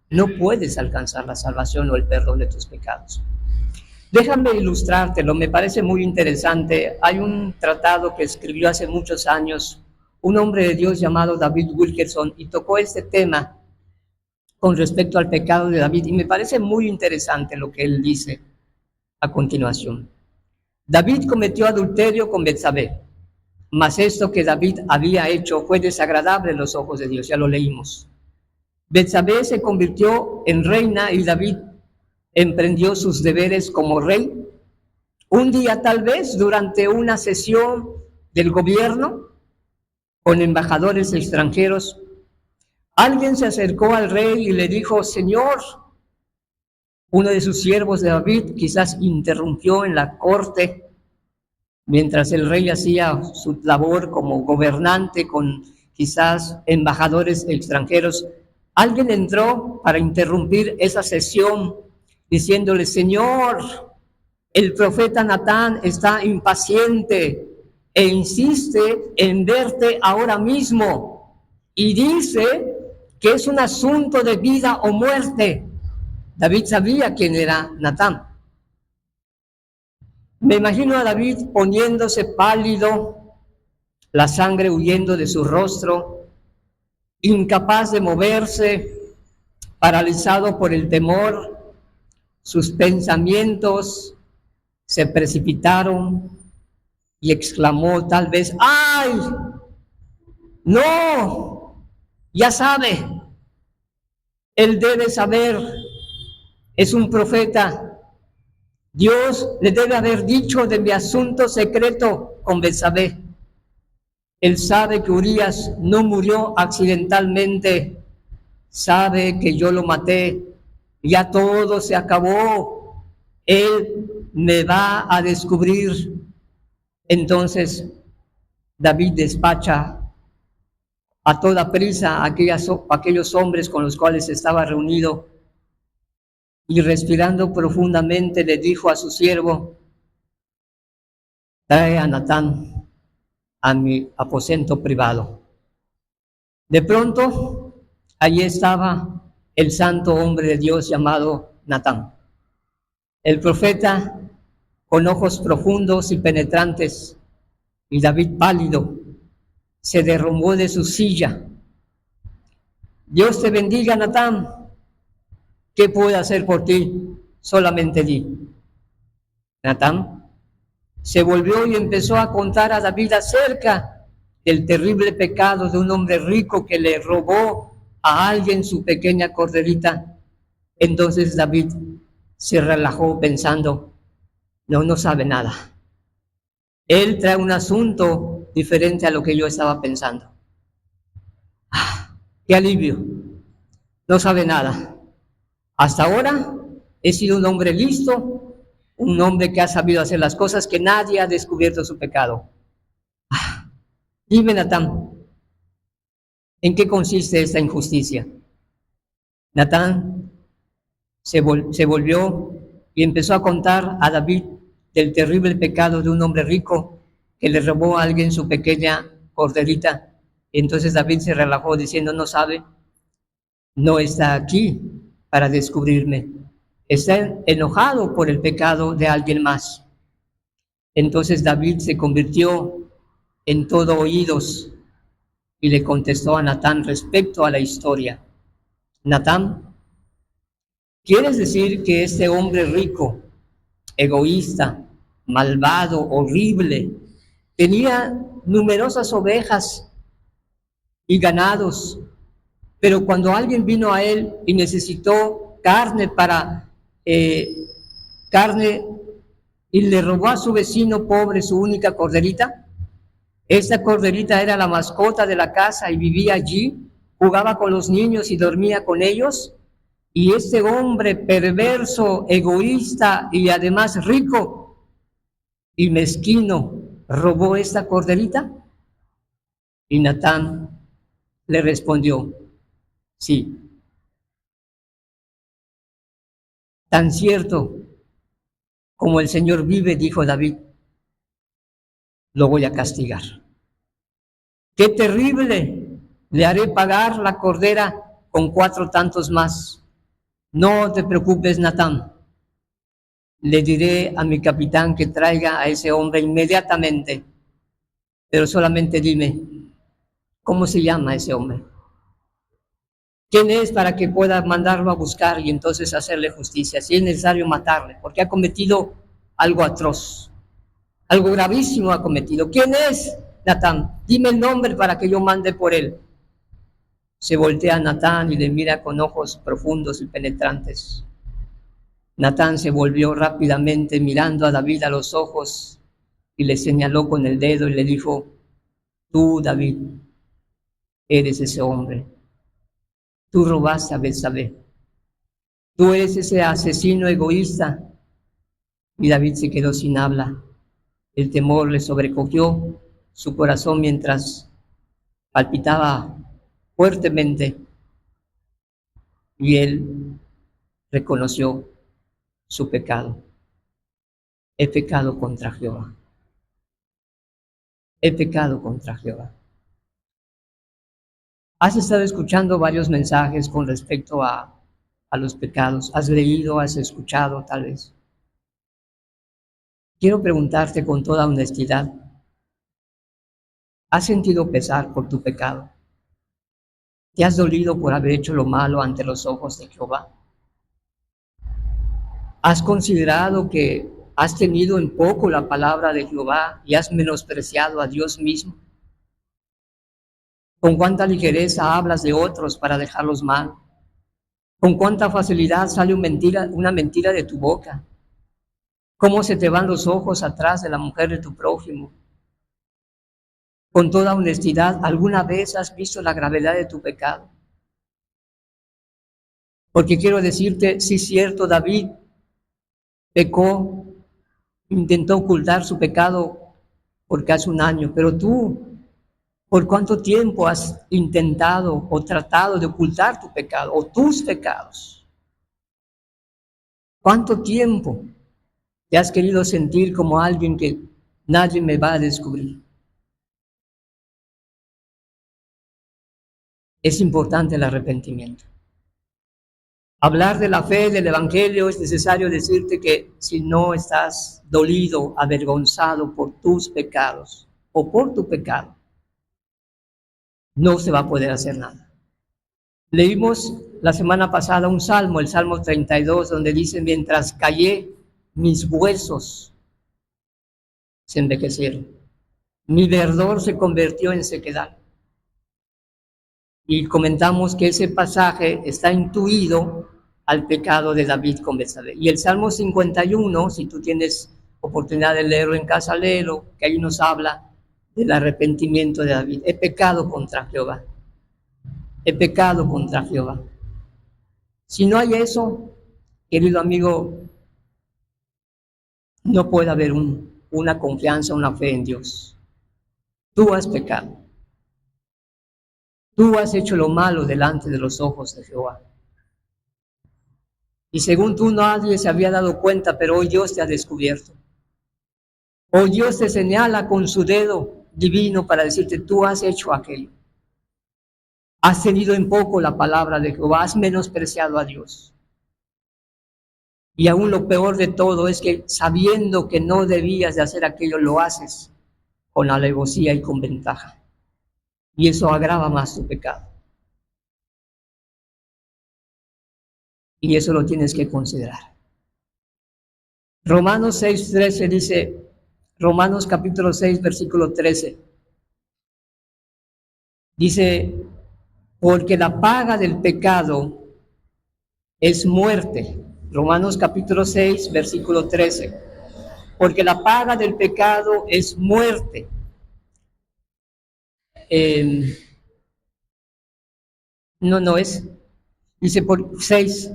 no puedes alcanzar la salvación o el perdón de tus pecados. Déjame ilustrártelo, me parece muy interesante. Hay un tratado que escribió hace muchos años un hombre de Dios llamado David Wilkerson y tocó este tema con respecto al pecado de David y me parece muy interesante lo que él dice a continuación. David cometió adulterio con Betsabé, mas esto que David había hecho fue desagradable en los ojos de Dios, ya lo leímos. Betsabé se convirtió en reina y David emprendió sus deberes como rey. Un día, tal vez, durante una sesión del gobierno con embajadores extranjeros, alguien se acercó al rey y le dijo: Señor, uno de sus siervos de David quizás interrumpió en la corte mientras el rey hacía su labor como gobernante con quizás embajadores extranjeros. Alguien entró para interrumpir esa sesión diciéndole: Señor, el profeta Natán está impaciente e insiste en verte ahora mismo y dice que es un asunto de vida o muerte. David sabía quién era Natán. Me imagino a David poniéndose pálido, la sangre huyendo de su rostro, incapaz de moverse, paralizado por el temor. Sus pensamientos se precipitaron y exclamó tal vez: ¡ay! ¡No! Ya sabe, él debe saber, es un profeta. Dios le debe haber dicho de mi asunto secreto con Betsabé. Él sabe que Urías no murió accidentalmente, sabe que yo lo maté, ya todo se acabó, él me va a descubrir. Entonces David despacha a toda prisa a aquellos hombres con los cuales estaba reunido y respirando profundamente le dijo a su siervo: trae a Natán a mi aposento privado. De pronto, allí estaba el santo hombre de Dios llamado Natán. El profeta con ojos profundos y penetrantes, y David pálido, se derrumbó de su silla. Dios te bendiga, Natán. ¿Qué puedo hacer por ti? Solamente di. Natán se volvió y empezó a contar a David acerca del terrible pecado de un hombre rico que le robó a alguien su pequeña corderita. Entonces David se relajó pensando: no sabe nada. Él trae un asunto diferente a lo que yo estaba pensando. ¡Qué alivio! No sabe nada. Hasta ahora he sido un hombre listo, un hombre que ha sabido hacer las cosas, que nadie ha descubierto su pecado. Dime, Natán, ¿en qué consiste esta injusticia? Natán se volvió y empezó a contar a David del terrible pecado de un hombre rico que le robó a alguien su pequeña corderita. Entonces David se relajó diciendo: no sabe, no está aquí para descubrirme, está enojado por el pecado de alguien más. Entonces David se convirtió en todo oídos y le contestó a Natán respecto a la historia: Natán, ¿quieres decir que este hombre rico, egoísta, malvado, horrible, tenía numerosas ovejas y ganados, pero cuando alguien vino a él y necesitó carne y le robó a su vecino pobre su única corderita? Esta corderita era la mascota de la casa y vivía allí, jugaba con los niños y dormía con ellos. Y este hombre perverso, egoísta y además rico y mezquino robó esta corderita. Y Natán le respondió, sí, tan cierto como el Señor vive, dijo David, lo voy a castigar. ¡Qué terrible! Le haré pagar la cordera con 4 tantos más. No te preocupes, Natán. Le diré a mi capitán que traiga a ese hombre inmediatamente, pero solamente dime, ¿cómo se llama ese hombre? ¿Quién es para que pueda mandarlo a buscar y entonces hacerle justicia? Si es necesario matarle, porque ha cometido algo atroz, algo gravísimo ha cometido. ¿Quién es, Natán? Dime el nombre para que yo mande por él. Se voltea a Natán y le mira con ojos profundos y penetrantes. Natán se volvió rápidamente mirando a David a los ojos y le señaló con el dedo y le dijo, tú, David, eres ese hombre. Tú robaste a Betsabé. Tú eres ese asesino egoísta. Y David se quedó sin habla. El temor le sobrecogió su corazón mientras palpitaba fuertemente y él reconoció su pecado. He pecado contra Jehová. He pecado contra Jehová. Has estado escuchando varios mensajes con respecto a los pecados. Has leído, has escuchado tal vez. Quiero preguntarte con toda honestidad, ¿has sentido pesar por tu pecado? ¿Te has dolido por haber hecho lo malo ante los ojos de Jehová? ¿Has considerado que has tenido en poco la palabra de Jehová y has menospreciado a Dios mismo? ¿Con cuánta ligereza hablas de otros para dejarlos mal? ¿Con cuánta facilidad sale una mentira de tu boca? ¿Cómo se te van los ojos atrás de la mujer de tu prójimo? Con toda honestidad, ¿alguna vez has visto la gravedad de tu pecado? Porque quiero decirte, sí es cierto, David pecó, intentó ocultar su pecado porque hace un año, pero tú, ¿por cuánto tiempo has intentado o tratado de ocultar tu pecado o tus pecados? ¿Cuánto tiempo te has querido sentir como alguien que nadie me va a descubrir? Es importante el arrepentimiento. Hablar de la fe, del Evangelio, es necesario decirte que si no estás dolido, avergonzado por tus pecados o por tu pecado, no se va a poder hacer nada. Leímos la semana pasada un salmo, el Salmo 32, donde dice, mientras callé, mis huesos se envejecieron, mi verdor se convirtió en sequedad. Y comentamos que ese pasaje está intuido al pecado de David con Betsabé. Y el Salmo 51, si tú tienes oportunidad de leerlo en casa, léelo, que ahí nos habla del arrepentimiento de David. He pecado contra Jehová. He pecado contra Jehová. Si no hay eso, querido amigo, no puede haber una confianza, una fe en Dios. Tú has pecado. Tú has hecho lo malo delante de los ojos de Jehová. Y según tú nadie se había dado cuenta, pero hoy Dios te ha descubierto. Hoy Dios te señala con su dedo divino para decirte, tú has hecho aquello. Has tenido en poco la palabra de Jehová, has menospreciado a Dios. Y aún lo peor de todo es que sabiendo que no debías de hacer aquello, lo haces con alevosía y con ventaja. Y eso agrava más tu pecado. Y eso lo tienes que considerar. Romanos 6:13 dice, Romanos capítulo 6, versículo 13, dice, porque la paga del pecado es muerte. Romanos capítulo 6, versículo 13, porque la paga del pecado es muerte. No es, dice por 6,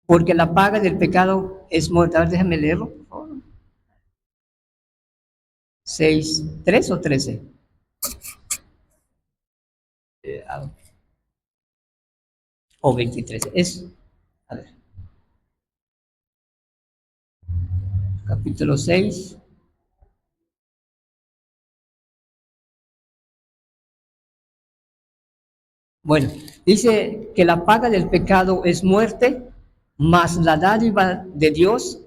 porque la paga del pecado es muerte. A ver, déjame leerlo, por favor. 6, 3 o 13. O 23. A ver, capítulo 6. Bueno, dice que la paga del pecado es muerte, mas la dádiva de Dios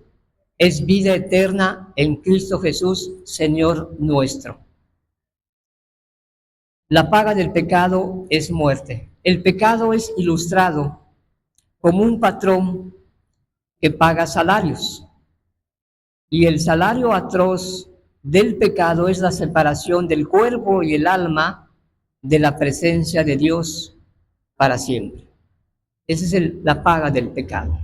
es vida eterna en Cristo Jesús, Señor nuestro. La paga del pecado es muerte. El pecado es ilustrado como un patrón que paga salarios. Y el salario atroz del pecado es la separación del cuerpo y el alma de la presencia de Dios para siempre. Esa es la paga del pecado.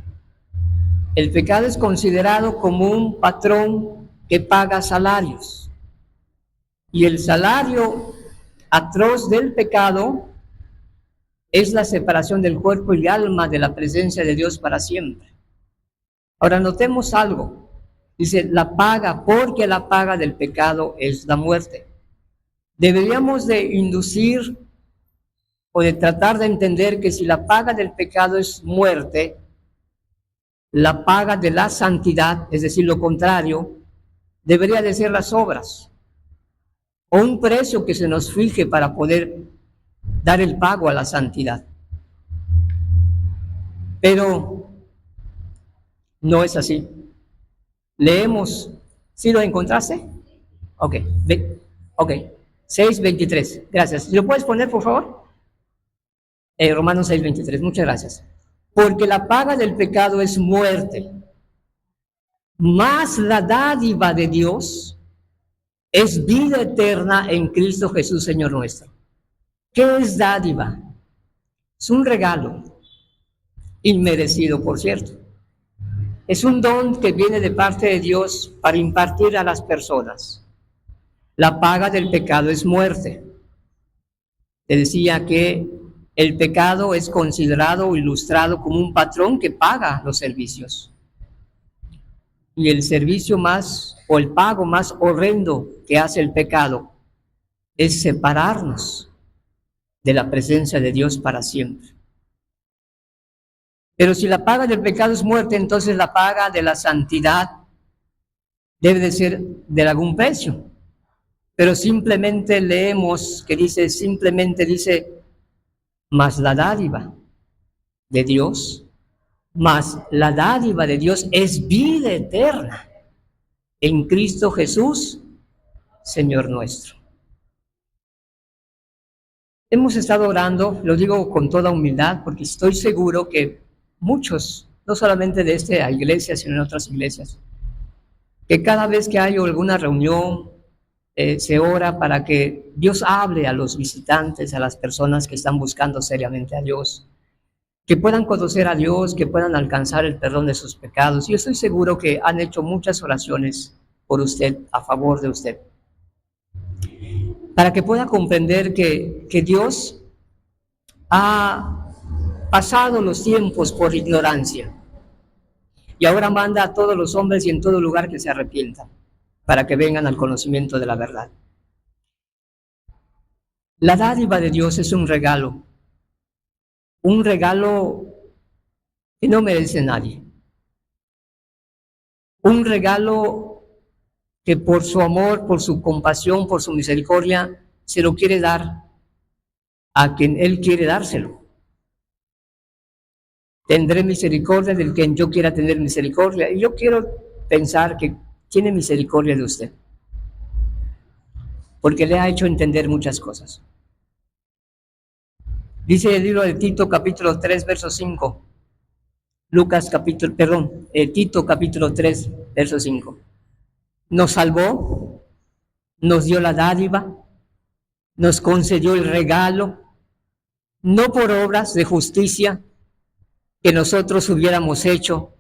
El pecado es considerado como un patrón que paga salarios. Y el salario atroz del pecado es la separación del cuerpo y alma de la presencia de Dios para siempre. Ahora notemos algo. Dice, la paga, porque la paga del pecado es la muerte. Deberíamos de inducir o de tratar de entender que si la paga del pecado es muerte, la paga de la santidad, es decir, lo contrario, debería de ser las obras, o un precio que se nos fije para poder dar el pago a la santidad. Pero no es así. Leemos, ¿sí lo encontraste? Ok, ok, 6:23, gracias. ¿Lo puedes poner, por favor? Romanos 6:23, muchas gracias. Porque la paga del pecado es muerte, mas la dádiva de Dios es vida eterna en Cristo Jesús, Señor nuestro. ¿Qué es dádiva? Es un regalo, inmerecido, por cierto. Es un don que viene de parte de Dios para impartir a las personas. La paga del pecado es muerte. Te decía que el pecado es considerado o ilustrado como un patrón que paga los servicios. Y el servicio más, o el pago más horrendo que hace el pecado, es separarnos de la presencia de Dios para siempre. Pero si la paga del pecado es muerte, entonces la paga de la santidad debe de ser de algún precio. Pero simplemente leemos que dice, mas la dádiva de Dios, mas la dádiva de Dios es vida eterna en Cristo Jesús, Señor nuestro. Hemos estado orando, lo digo con toda humildad, porque estoy seguro que muchos, no solamente de esta iglesia, sino en otras iglesias, que cada vez que hay alguna reunión, se ora para que Dios hable a los visitantes, a las personas que están buscando seriamente a Dios, que puedan conocer a Dios, que puedan alcanzar el perdón de sus pecados. Yo estoy seguro que han hecho muchas oraciones por usted, a favor de usted, para que pueda comprender que Dios ha pasado los tiempos por ignorancia y ahora manda a todos los hombres y en todo lugar que se arrepientan, para que vengan al conocimiento de la verdad. La dádiva de Dios es un regalo que no merece nadie, un regalo que por su amor, por su compasión, por su misericordia, se lo quiere dar a quien Él quiere dárselo. Tendré misericordia del quien yo quiera tener misericordia, y yo quiero pensar que tiene misericordia de usted, porque le ha hecho entender muchas cosas. Dice el libro de Tito, capítulo 3, verso 5. Tito, capítulo 3, verso 5. Nos salvó, nos dio la dádiva, nos concedió el regalo, no por obras de justicia que nosotros hubiéramos hecho,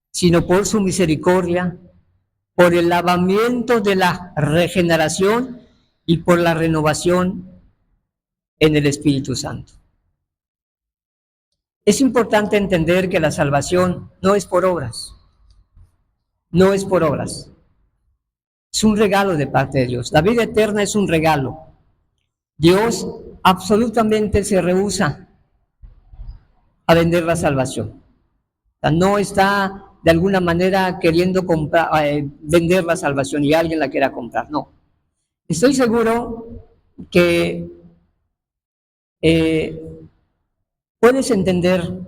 sino por su misericordia, por el lavamiento de la regeneración y por la renovación en el Espíritu Santo. Es importante entender que la salvación no es por obras, no es por obras. Es un regalo de parte de Dios. La vida eterna es un regalo. Dios absolutamente se rehúsa a vender la salvación. O sea, no está de alguna manera queriendo vender la salvación y alguien la quiera comprar, no. Estoy seguro que puedes entender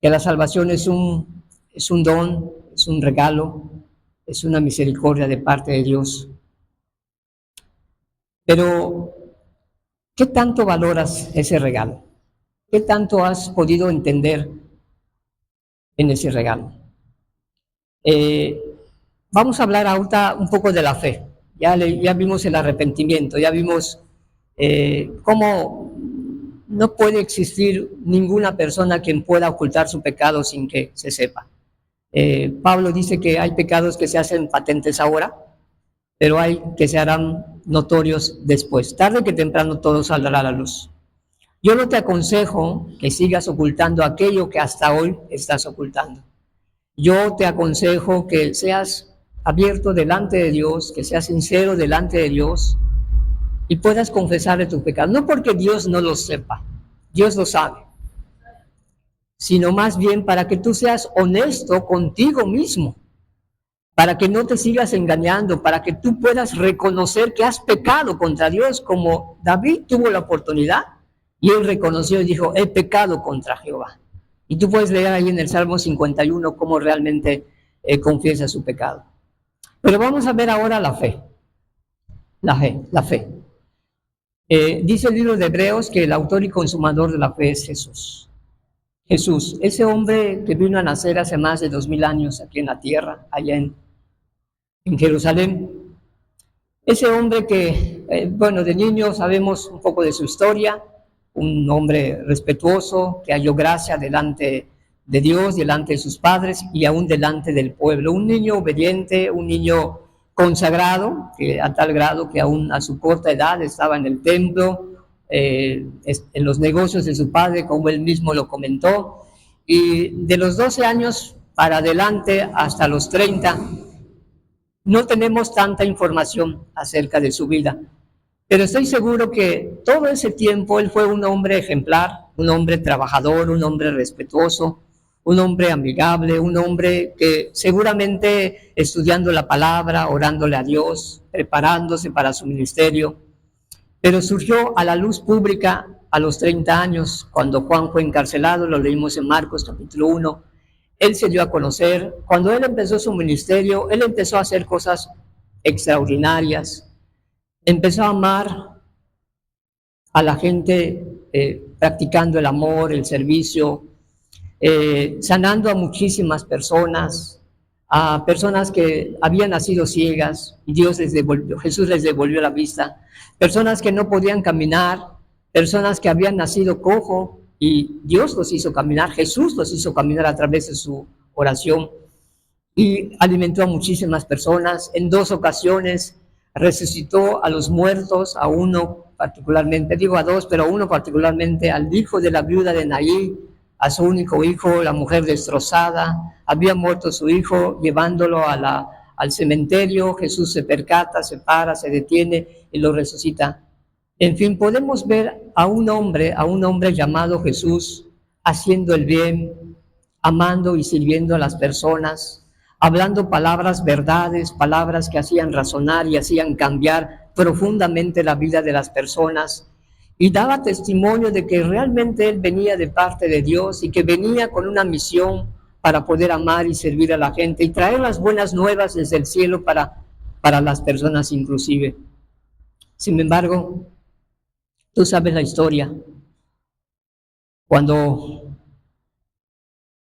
que la salvación es un don, es un regalo, es una misericordia de parte de Dios. Pero, ¿qué tanto valoras ese regalo? ¿Qué tanto has podido entender en ese regalo? Vamos a hablar ahorita un poco de la fe. Ya vimos el arrepentimiento, ya vimos cómo no puede existir ninguna persona quien pueda ocultar su pecado sin que se sepa. Pablo dice que hay pecados que se hacen patentes ahora, pero hay que se harán notorios después. Tarde que temprano todo saldrá a la luz. Yo no te aconsejo que sigas ocultando aquello que hasta hoy estás ocultando. Yo te aconsejo que seas abierto delante de Dios, que seas sincero delante de Dios y puedas confesarle tus pecados. No porque Dios no lo sepa, Dios lo sabe, sino más bien para que tú seas honesto contigo mismo, para que no te sigas engañando, para que tú puedas reconocer que has pecado contra Dios, como David tuvo la oportunidad y él reconoció y dijo, he pecado contra Jehová. Y tú puedes leer ahí en el Salmo 51 cómo realmente confiesa su pecado. Pero vamos a ver ahora la fe. La fe. Dice el libro de Hebreos que el autor y consumador de la fe es Jesús. Jesús, ese hombre que vino a nacer hace más de 2000 años aquí en la tierra, allá en Jerusalén. Ese hombre que, de niño sabemos un poco de su historia, un hombre respetuoso que halló gracia delante de Dios, delante de sus padres y aún delante del pueblo. Un niño obediente, un niño consagrado, que a tal grado que aún a su corta edad estaba en el templo, en los negocios de su padre, como él mismo lo comentó, y de los 12 años para adelante hasta los 30, no tenemos tanta información acerca de su vida, pero estoy seguro que todo ese tiempo él fue un hombre ejemplar, un hombre trabajador, un hombre respetuoso, un hombre amigable, un hombre que seguramente estudiando la palabra, orándole a Dios, preparándose para su ministerio, pero surgió a la luz pública a los 30 años, cuando Juan fue encarcelado, lo leímos en Marcos capítulo 1, él se dio a conocer. Cuando él empezó su ministerio, él empezó a hacer cosas extraordinarias, empezó a amar a la gente, practicando el amor, el servicio, sanando a muchísimas personas, a personas que habían nacido ciegas y Jesús les devolvió la vista, personas que no podían caminar, personas que habían nacido cojo y Dios los hizo caminar, Jesús los hizo caminar a través de su oración y alimentó a muchísimas personas. En 2 ocasiones resucitó a los muertos, a uno particularmente, digo a 2, pero a uno particularmente, al hijo de la viuda de Naín, a su único hijo, la mujer destrozada. Había muerto su hijo, llevándolo al cementerio. Jesús se percata, se para, se detiene y lo resucita. En fin, podemos ver a un hombre llamado Jesús haciendo el bien, amando y sirviendo a las personas, hablando palabras, verdades, palabras que hacían razonar y hacían cambiar profundamente la vida de las personas, y daba testimonio de que realmente él venía de parte de Dios y que venía con una misión para poder amar y servir a la gente y traer las buenas nuevas desde el cielo para las personas inclusive. Sin embargo, tú sabes la historia. Cuando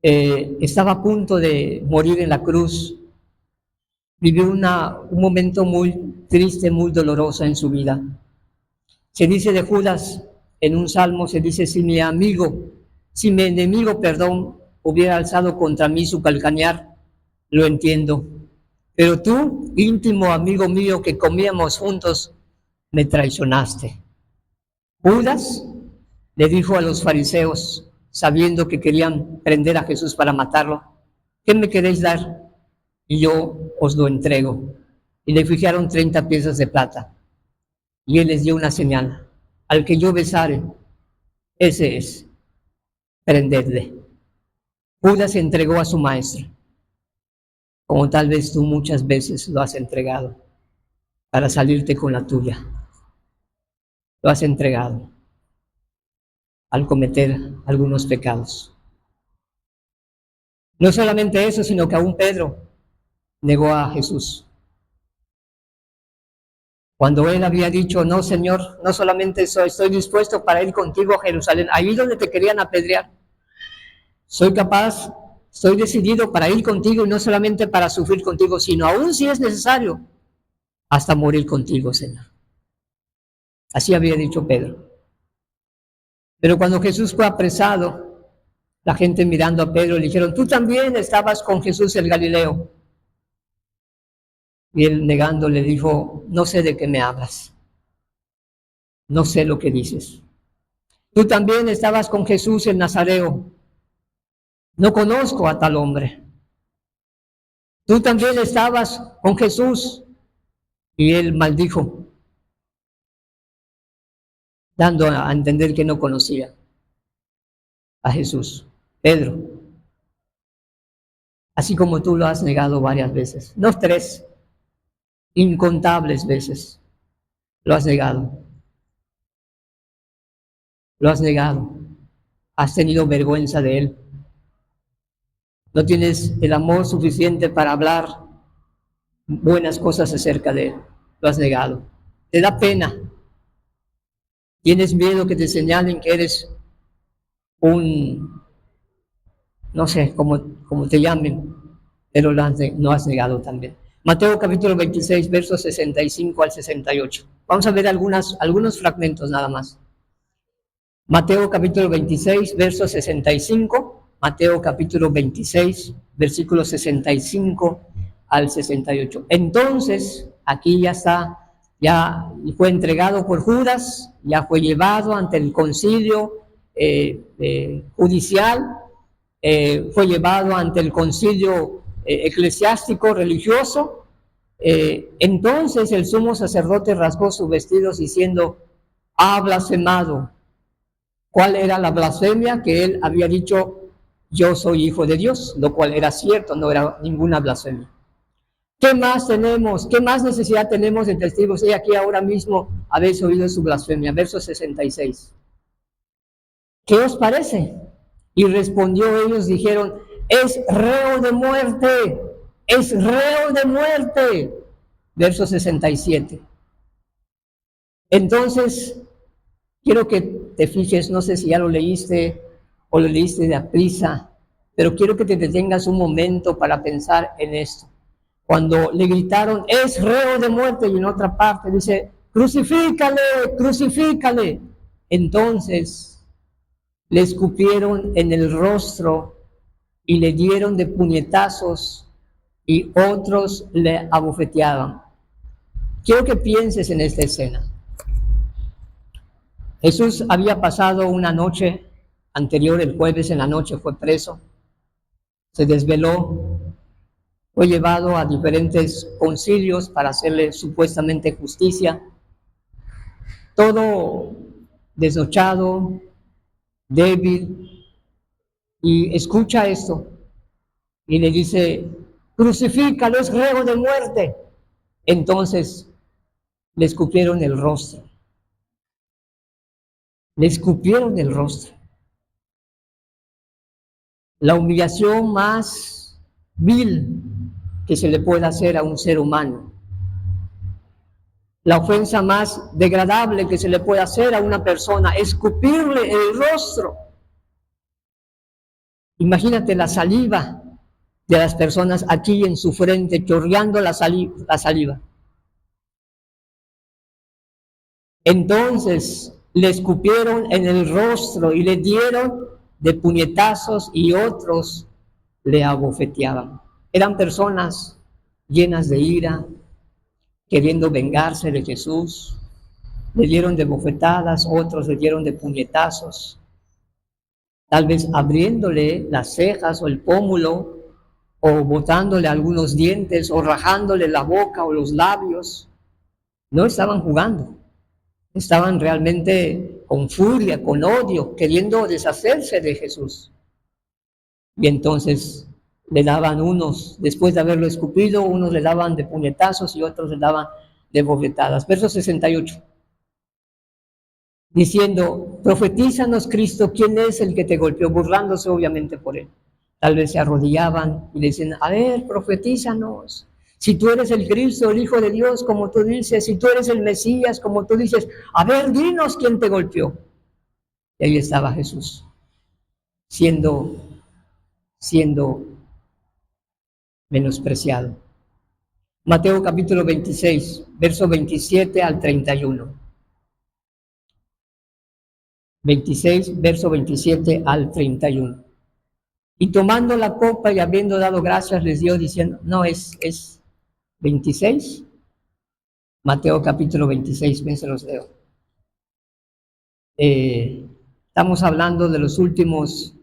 estaba a punto de morir en la cruz, vivió un momento muy triste, muy doloroso en su vida. Se dice de Judas, en un salmo se dice, si mi enemigo, hubiera alzado contra mí su calcañar, lo entiendo. Pero tú, íntimo amigo mío que comíamos juntos, me traicionaste. Judas le dijo a los fariseos, sabiendo que querían prender a Jesús para matarlo, ¿qué me queréis dar? Y yo os lo entrego. y le fijaron 30 piezas de plata. Y él les dio una señal: al que yo besare, ese es, prendedle. Judas entregó a su maestro, como tal vez tú muchas veces lo has entregado para salirte con la tuya. Lo has entregado al cometer algunos pecados. No solamente eso, sino que aún Pedro negó a Jesús. Cuando él había dicho: no, Señor, no solamente estoy dispuesto para ir contigo a Jerusalén, ahí donde te querían apedrear. Estoy decidido para ir contigo, y no solamente para sufrir contigo, sino aún si es necesario, hasta morir contigo, Señor. Así había dicho Pedro. Pero cuando Jesús fue apresado, la gente mirando a Pedro le dijeron: tú también estabas con Jesús el Galileo. Y él, negando, le dijo: no sé de qué me hablas. No sé lo que dices. Tú también estabas con Jesús el Nazareo. No conozco a tal hombre. Tú también estabas con Jesús. Y él maldijo, dando a entender que no conocía a Jesús. Pedro, así como tú lo has negado varias veces, no 3, incontables veces, lo has negado. Lo has negado. Has tenido vergüenza de él. No tienes el amor suficiente para hablar buenas cosas acerca de él. Lo has negado. Te da pena. Tienes miedo que te señalen que eres no sé cómo te llamen, pero no has negado también. Mateo capítulo 26, versos 65 al 68. Vamos a ver algunos fragmentos nada más. Mateo capítulo 26, verso 65, Mateo capítulo 26, versículos 65 al 68. Entonces, aquí ya fue entregado por Judas, ya fue llevado ante el concilio judicial, fue llevado ante el concilio eclesiástico religioso. Entonces el sumo sacerdote rasgó sus vestidos diciendo: ha blasfemado. ¿Cuál era la blasfemia? Que él había dicho: yo soy hijo de Dios, lo cual era cierto, no era ninguna blasfemia. ¿Qué más tenemos? ¿Qué más necesidad tenemos de testigos? Y aquí ahora mismo habéis oído su blasfemia. Verso 66. ¿Qué os parece? Y respondió, ellos dijeron: es reo de muerte, es reo de muerte. Verso 67. Entonces, quiero que te fijes, no sé si ya lo leíste o lo leíste de aprisa, pero quiero que te detengas un momento para pensar en esto. Cuando le gritaron: es reo de muerte, y en otra parte dice: crucifícale, crucifícale. Entonces le escupieron en el rostro y le dieron de puñetazos, y otros le abofeteaban. Quiero que pienses en esta escena. Jesús había pasado una noche anterior, el jueves en la noche fue preso, se desveló, fue llevado a diferentes concilios para hacerle supuestamente justicia, todo desnochado, débil, y escucha esto y le dice: crucifícalo, es reo de muerte. Entonces le escupieron el rostro. Le escupieron el rostro. La humillación más vil que se le pueda hacer a un ser humano. La ofensa más degradable que se le puede hacer a una persona, escupirle el rostro. Imagínate la saliva de las personas aquí en su frente, chorreando la saliva. Entonces le escupieron en el rostro y le dieron de puñetazos, y otros le abofeteaban. Eran personas llenas de ira, queriendo vengarse de Jesús. Le dieron de bofetadas, otros le dieron de puñetazos, tal vez abriéndole las cejas o el pómulo, o botándole algunos dientes, o rajándole la boca o los labios. No estaban jugando, estaban realmente con furia, con odio, queriendo deshacerse de Jesús. Y entonces le daban unos, después de haberlo escupido, unos le daban de puñetazos y otros le daban de bofetadas. Verso 68. Diciendo, profetízanos, Cristo, ¿quién es el que te golpeó? Burlándose obviamente por él. Tal vez se arrodillaban y le decían, a ver, profetízanos. Si tú eres el Cristo, el Hijo de Dios, como tú dices, si tú eres el Mesías, como tú dices, a ver, dinos quién te golpeó. Y ahí estaba Jesús, siendo menospreciado. Mateo capítulo 26, verso 27 al 31. 26, verso 27 al 31. Y tomando la copa y habiendo dado gracias, les dio diciendo, no, es 26. Mateo capítulo 26, ven, se los leo. Estamos hablando de los últimos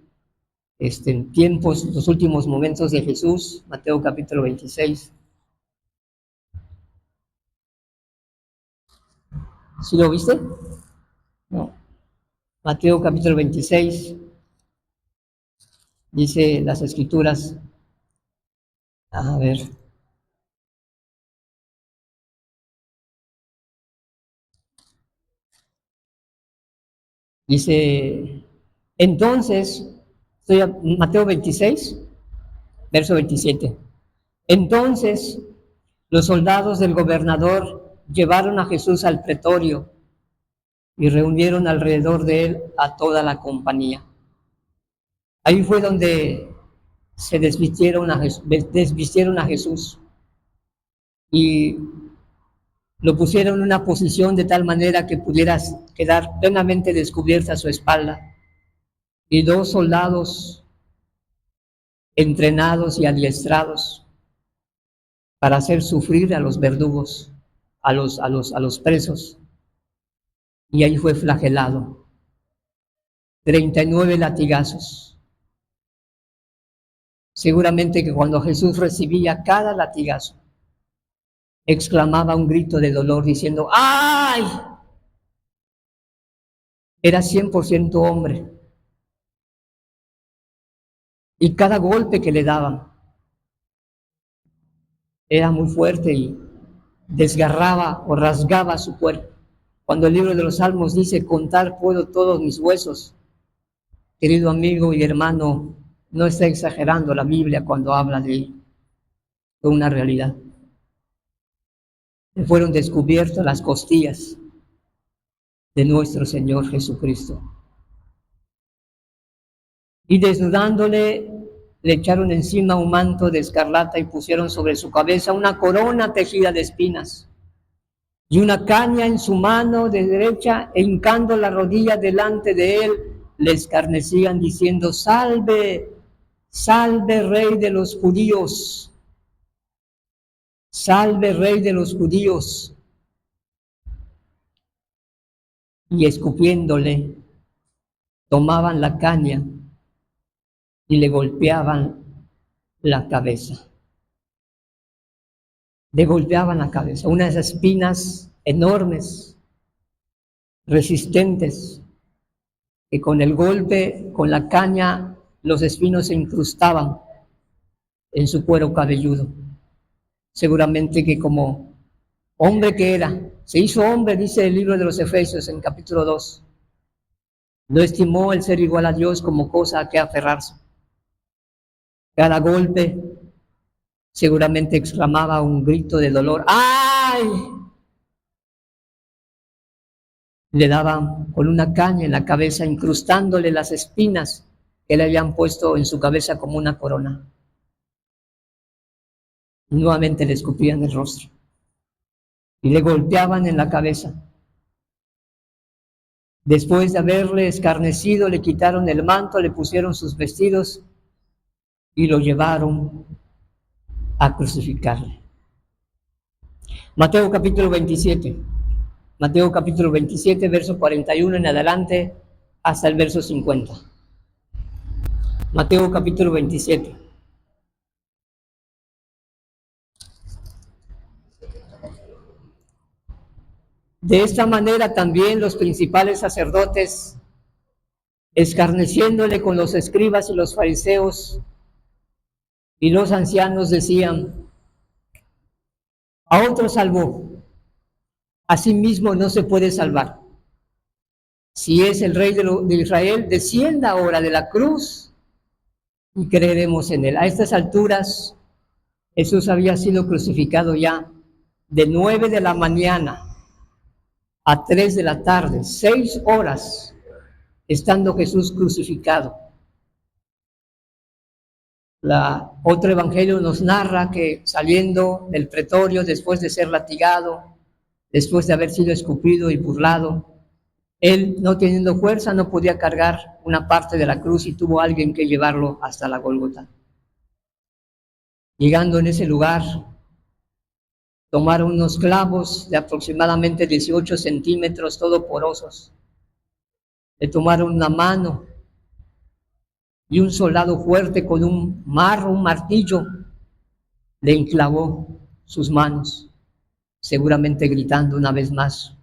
tiempos, los últimos momentos de Jesús. Mateo capítulo 26. ¿Sí lo viste? No. Mateo capítulo 26. Dice las escrituras. A ver. Dice, entonces, Mateo 26, verso 27. Entonces, los soldados del gobernador llevaron a Jesús al pretorio y reunieron alrededor de él a toda la compañía. Ahí fue donde se desvistieron a Jesús y lo pusieron en una posición de tal manera que pudiera quedar plenamente descubierta su espalda. Y dos soldados entrenados y adiestrados para hacer sufrir a los verdugos, a los presos. Y ahí fue flagelado. 39 latigazos. Seguramente que cuando Jesús recibía cada latigazo, exclamaba un grito de dolor diciendo, ¡ay! Era 100% hombre. Y cada golpe que le daban era muy fuerte y desgarraba o rasgaba su cuerpo. Cuando el libro de los Salmos dice, contar puedo todos mis huesos, querido amigo y hermano, no está exagerando la Biblia cuando habla de una realidad. Fueron descubiertas las costillas de nuestro Señor Jesucristo. Y desnudándole, le echaron encima un manto de escarlata y pusieron sobre su cabeza una corona tejida de espinas y una caña en su mano de derecha, e hincando la rodilla delante de él, le escarnecían diciendo, salve, salve, rey de los judíos, salve, rey de los judíos. Y escupiéndole, tomaban la caña y le golpeaban la cabeza. Le golpeaban la cabeza, unas espinas enormes, resistentes, que con el golpe, con la caña, los espinos se incrustaban en su cuero cabelludo. Seguramente que como hombre que era, se hizo hombre, dice el libro de los Efesios en capítulo 2. No estimó el ser igual a Dios como cosa a que aferrarse. Cada golpe seguramente exclamaba un grito de dolor. ¡Ay! Le daban con una caña en la cabeza, incrustándole las espinas que le habían puesto en su cabeza como una corona. Y nuevamente le escupían el rostro y le golpeaban en la cabeza. Después de haberle escarnecido, le quitaron el manto, le pusieron sus vestidos y lo llevaron a crucificarle. Mateo capítulo 27. Mateo capítulo 27, verso 41 en adelante hasta el verso 50. Mateo capítulo 27. De esta manera también los principales sacerdotes, escarneciéndole con los escribas y los fariseos y los ancianos, decían: a otro salvó, a sí mismo no se puede salvar. Si es el rey de Israel, descienda ahora de la cruz y creeremos en él. A estas alturas, Jesús había sido crucificado ya de 9 de la mañana a 3 de la tarde, 6 horas estando Jesús crucificado. Otro evangelio nos narra que saliendo del pretorio, después de ser latigado, después de haber sido escupido y burlado, él, no teniendo fuerza, no podía cargar una parte de la cruz y tuvo alguien que llevarlo hasta la Gólgota. Llegando en ese lugar, tomaron unos clavos de aproximadamente 18 centímetros, todo porosos. Le tomaron una mano y un soldado fuerte con un martillo, le enclavó sus manos, seguramente gritando una vez más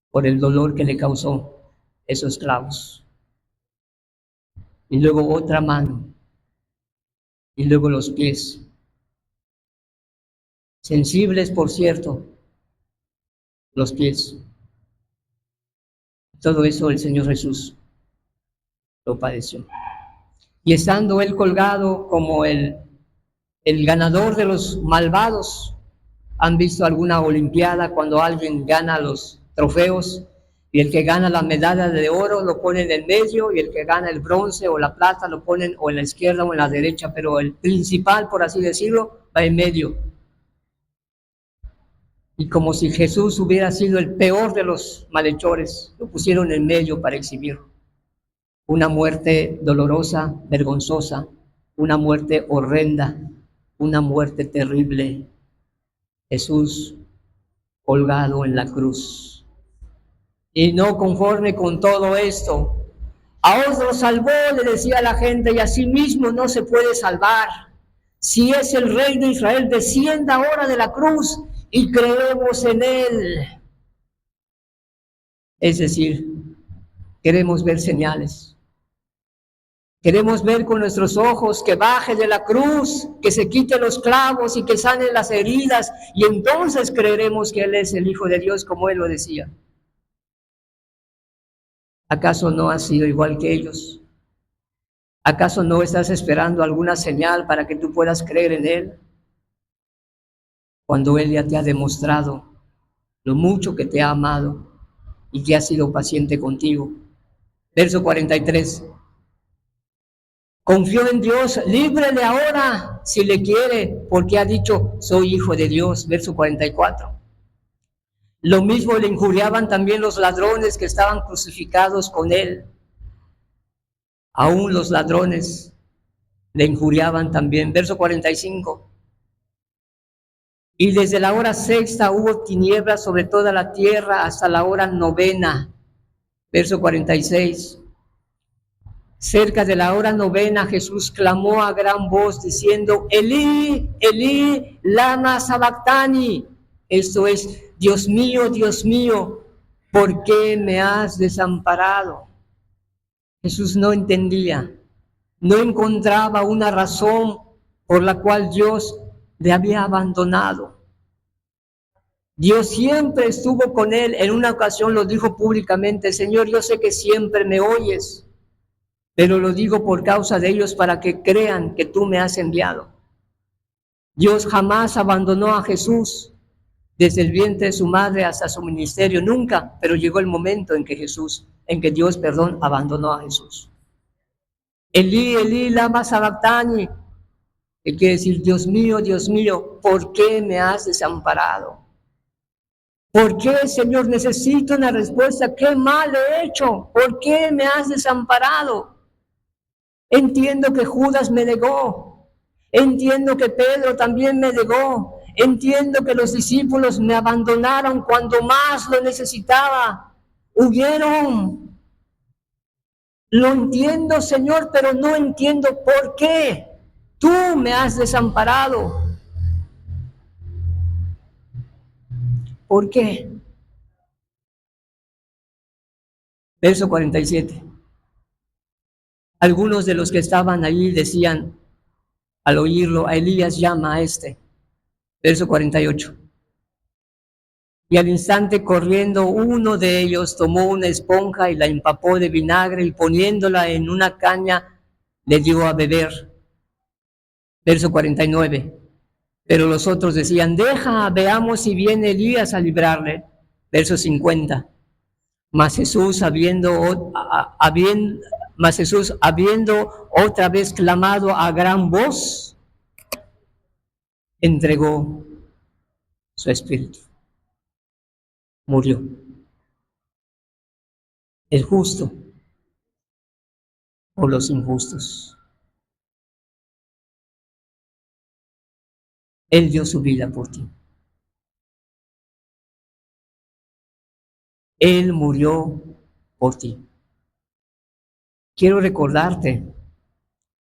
por el dolor que le causó esos clavos. Y luego otra mano, y luego los pies. Sensibles, por cierto, los pies. Todo eso el Señor Jesús lo padeció. Y estando él colgado como el ganador de los malvados, ¿han visto alguna olimpiada cuando alguien gana los trofeos? Y el que gana la medalla de oro lo ponen en el medio, y el que gana el bronce o la plata lo ponen o en la izquierda o en la derecha, pero el principal, por así decirlo, va en medio. Y como si Jesús hubiera sido el peor de los malhechores, lo pusieron en medio para exhibirlo. Una muerte dolorosa, vergonzosa, una muerte horrenda, una muerte terrible. Jesús colgado en la cruz. Y no conforme con todo esto, a otro salvó, le decía a la gente, y a sí mismo no se puede salvar. Si es el rey de Israel, descienda ahora de la cruz y creemos en él. Es decir, queremos ver señales. Queremos ver con nuestros ojos que baje de la cruz, que se quite los clavos y que sanen las heridas, y entonces creeremos que él es el Hijo de Dios, como él lo decía. ¿Acaso no has sido igual que ellos? ¿Acaso no estás esperando alguna señal para que tú puedas creer en él? Cuando él ya te ha demostrado lo mucho que te ha amado y que ha sido paciente contigo. Verso 43. Confió en Dios, líbrele ahora si le quiere, porque ha dicho, soy hijo de Dios. Verso 44. Lo mismo le injuriaban también los ladrones que estaban crucificados con él. Aún los ladrones le injuriaban también. Verso 45. Y desde la hora sexta hubo tinieblas sobre toda la tierra hasta la hora novena. Verso 46. Cerca de la hora novena, Jesús clamó a gran voz diciendo, Elí, Elí, lama sabactani. Esto es, Dios mío, ¿por qué me has desamparado? Jesús no entendía, no encontraba una razón por la cual Dios le había abandonado. Dios siempre estuvo con él. En una ocasión lo dijo públicamente, Señor, yo sé que siempre me oyes, pero lo digo por causa de ellos para que crean que tú me has enviado. Dios jamás abandonó a Jesús desde el vientre de su madre hasta su ministerio, nunca, pero llegó el momento en que Dios, abandonó a Jesús. Elí, Elí, lama sabactani, que quiere decir, Dios mío, ¿por qué me has desamparado? ¿Por qué, Señor? Necesito una respuesta. ¿Qué mal he hecho? ¿Por qué me has desamparado? Entiendo que Judas me negó. Entiendo que Pedro también me negó. Entiendo que los discípulos me abandonaron cuando más lo necesitaba. Huyeron. Lo entiendo, Señor, pero no entiendo por qué tú me has desamparado. ¿Por qué? Verso 47. Algunos de los que estaban allí decían, al oírlo, a Elías llama a este. Verso 48. Y al instante corriendo uno de ellos tomó una esponja y la empapó de vinagre y poniéndola en una caña le dio a beber. Verso 49. Pero los otros decían, deja, veamos si viene Elías a librarle. Verso 50. Mas Jesús, habiendo otra vez clamado a gran voz, entregó su espíritu. Murió. El justo por los injustos. Él dio su vida por ti. Él murió por ti. Quiero recordarte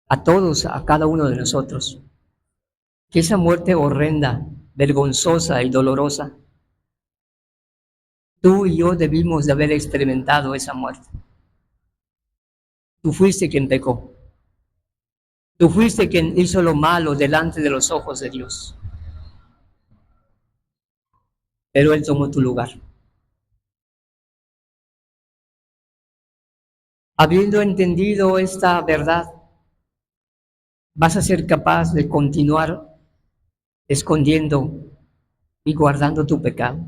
a todos, a cada uno de nosotros, que esa muerte horrenda, vergonzosa y dolorosa, tú y yo debimos de haber experimentado esa muerte. Tú fuiste quien pecó. Tú fuiste quien hizo lo malo delante de los ojos de Dios. Pero Él tomó tu lugar. Habiendo entendido esta verdad, vas a ser capaz de continuar escondiendo y guardando tu pecado.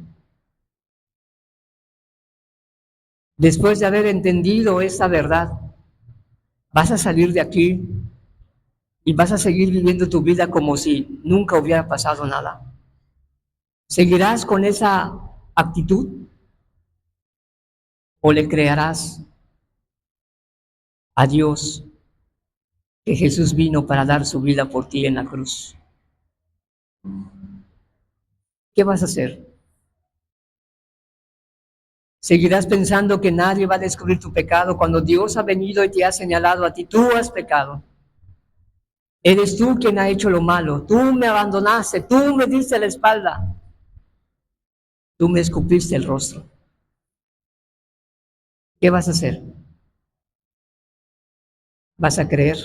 Después de haber entendido esta verdad, vas a salir de aquí y vas a seguir viviendo tu vida como si nunca hubiera pasado nada. ¿Seguirás con esa actitud o le creerás a Dios que Jesús vino para dar su vida por ti en la cruz? ¿Qué vas a hacer? ¿Seguirás pensando que nadie va a descubrir tu pecado cuando Dios ha venido y te ha señalado a ti? Tú has pecado. Eres tú quien ha hecho lo malo. Tú me abandonaste, tú me diste la espalda. Tú me escupiste el rostro. ¿Qué vas a hacer? ¿Vas a creer?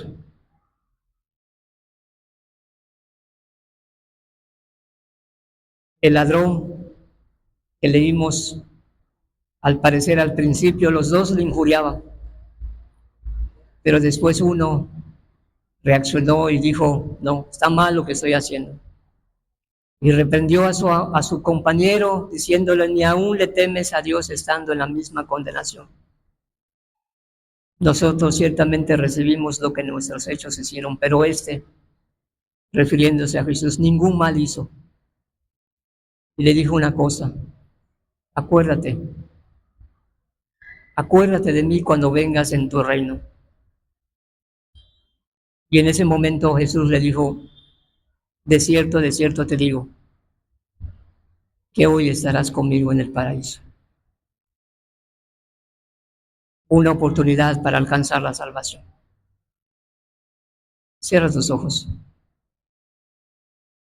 El ladrón que leímos, al parecer al principio los dos le injuriaban, pero después uno reaccionó y dijo, no, está mal lo que estoy haciendo. Y reprendió a su compañero diciéndole, ni aún le temes a Dios estando en la misma condenación. Nosotros ciertamente recibimos lo que nuestros hechos hicieron, pero refiriéndose a Jesús, ningún mal hizo. Y le dijo una cosa, acuérdate de mí cuando vengas en tu reino. Y en ese momento Jesús le dijo, de cierto te digo, que hoy estarás conmigo en el paraíso. Una oportunidad para alcanzar la salvación. Cierra tus ojos.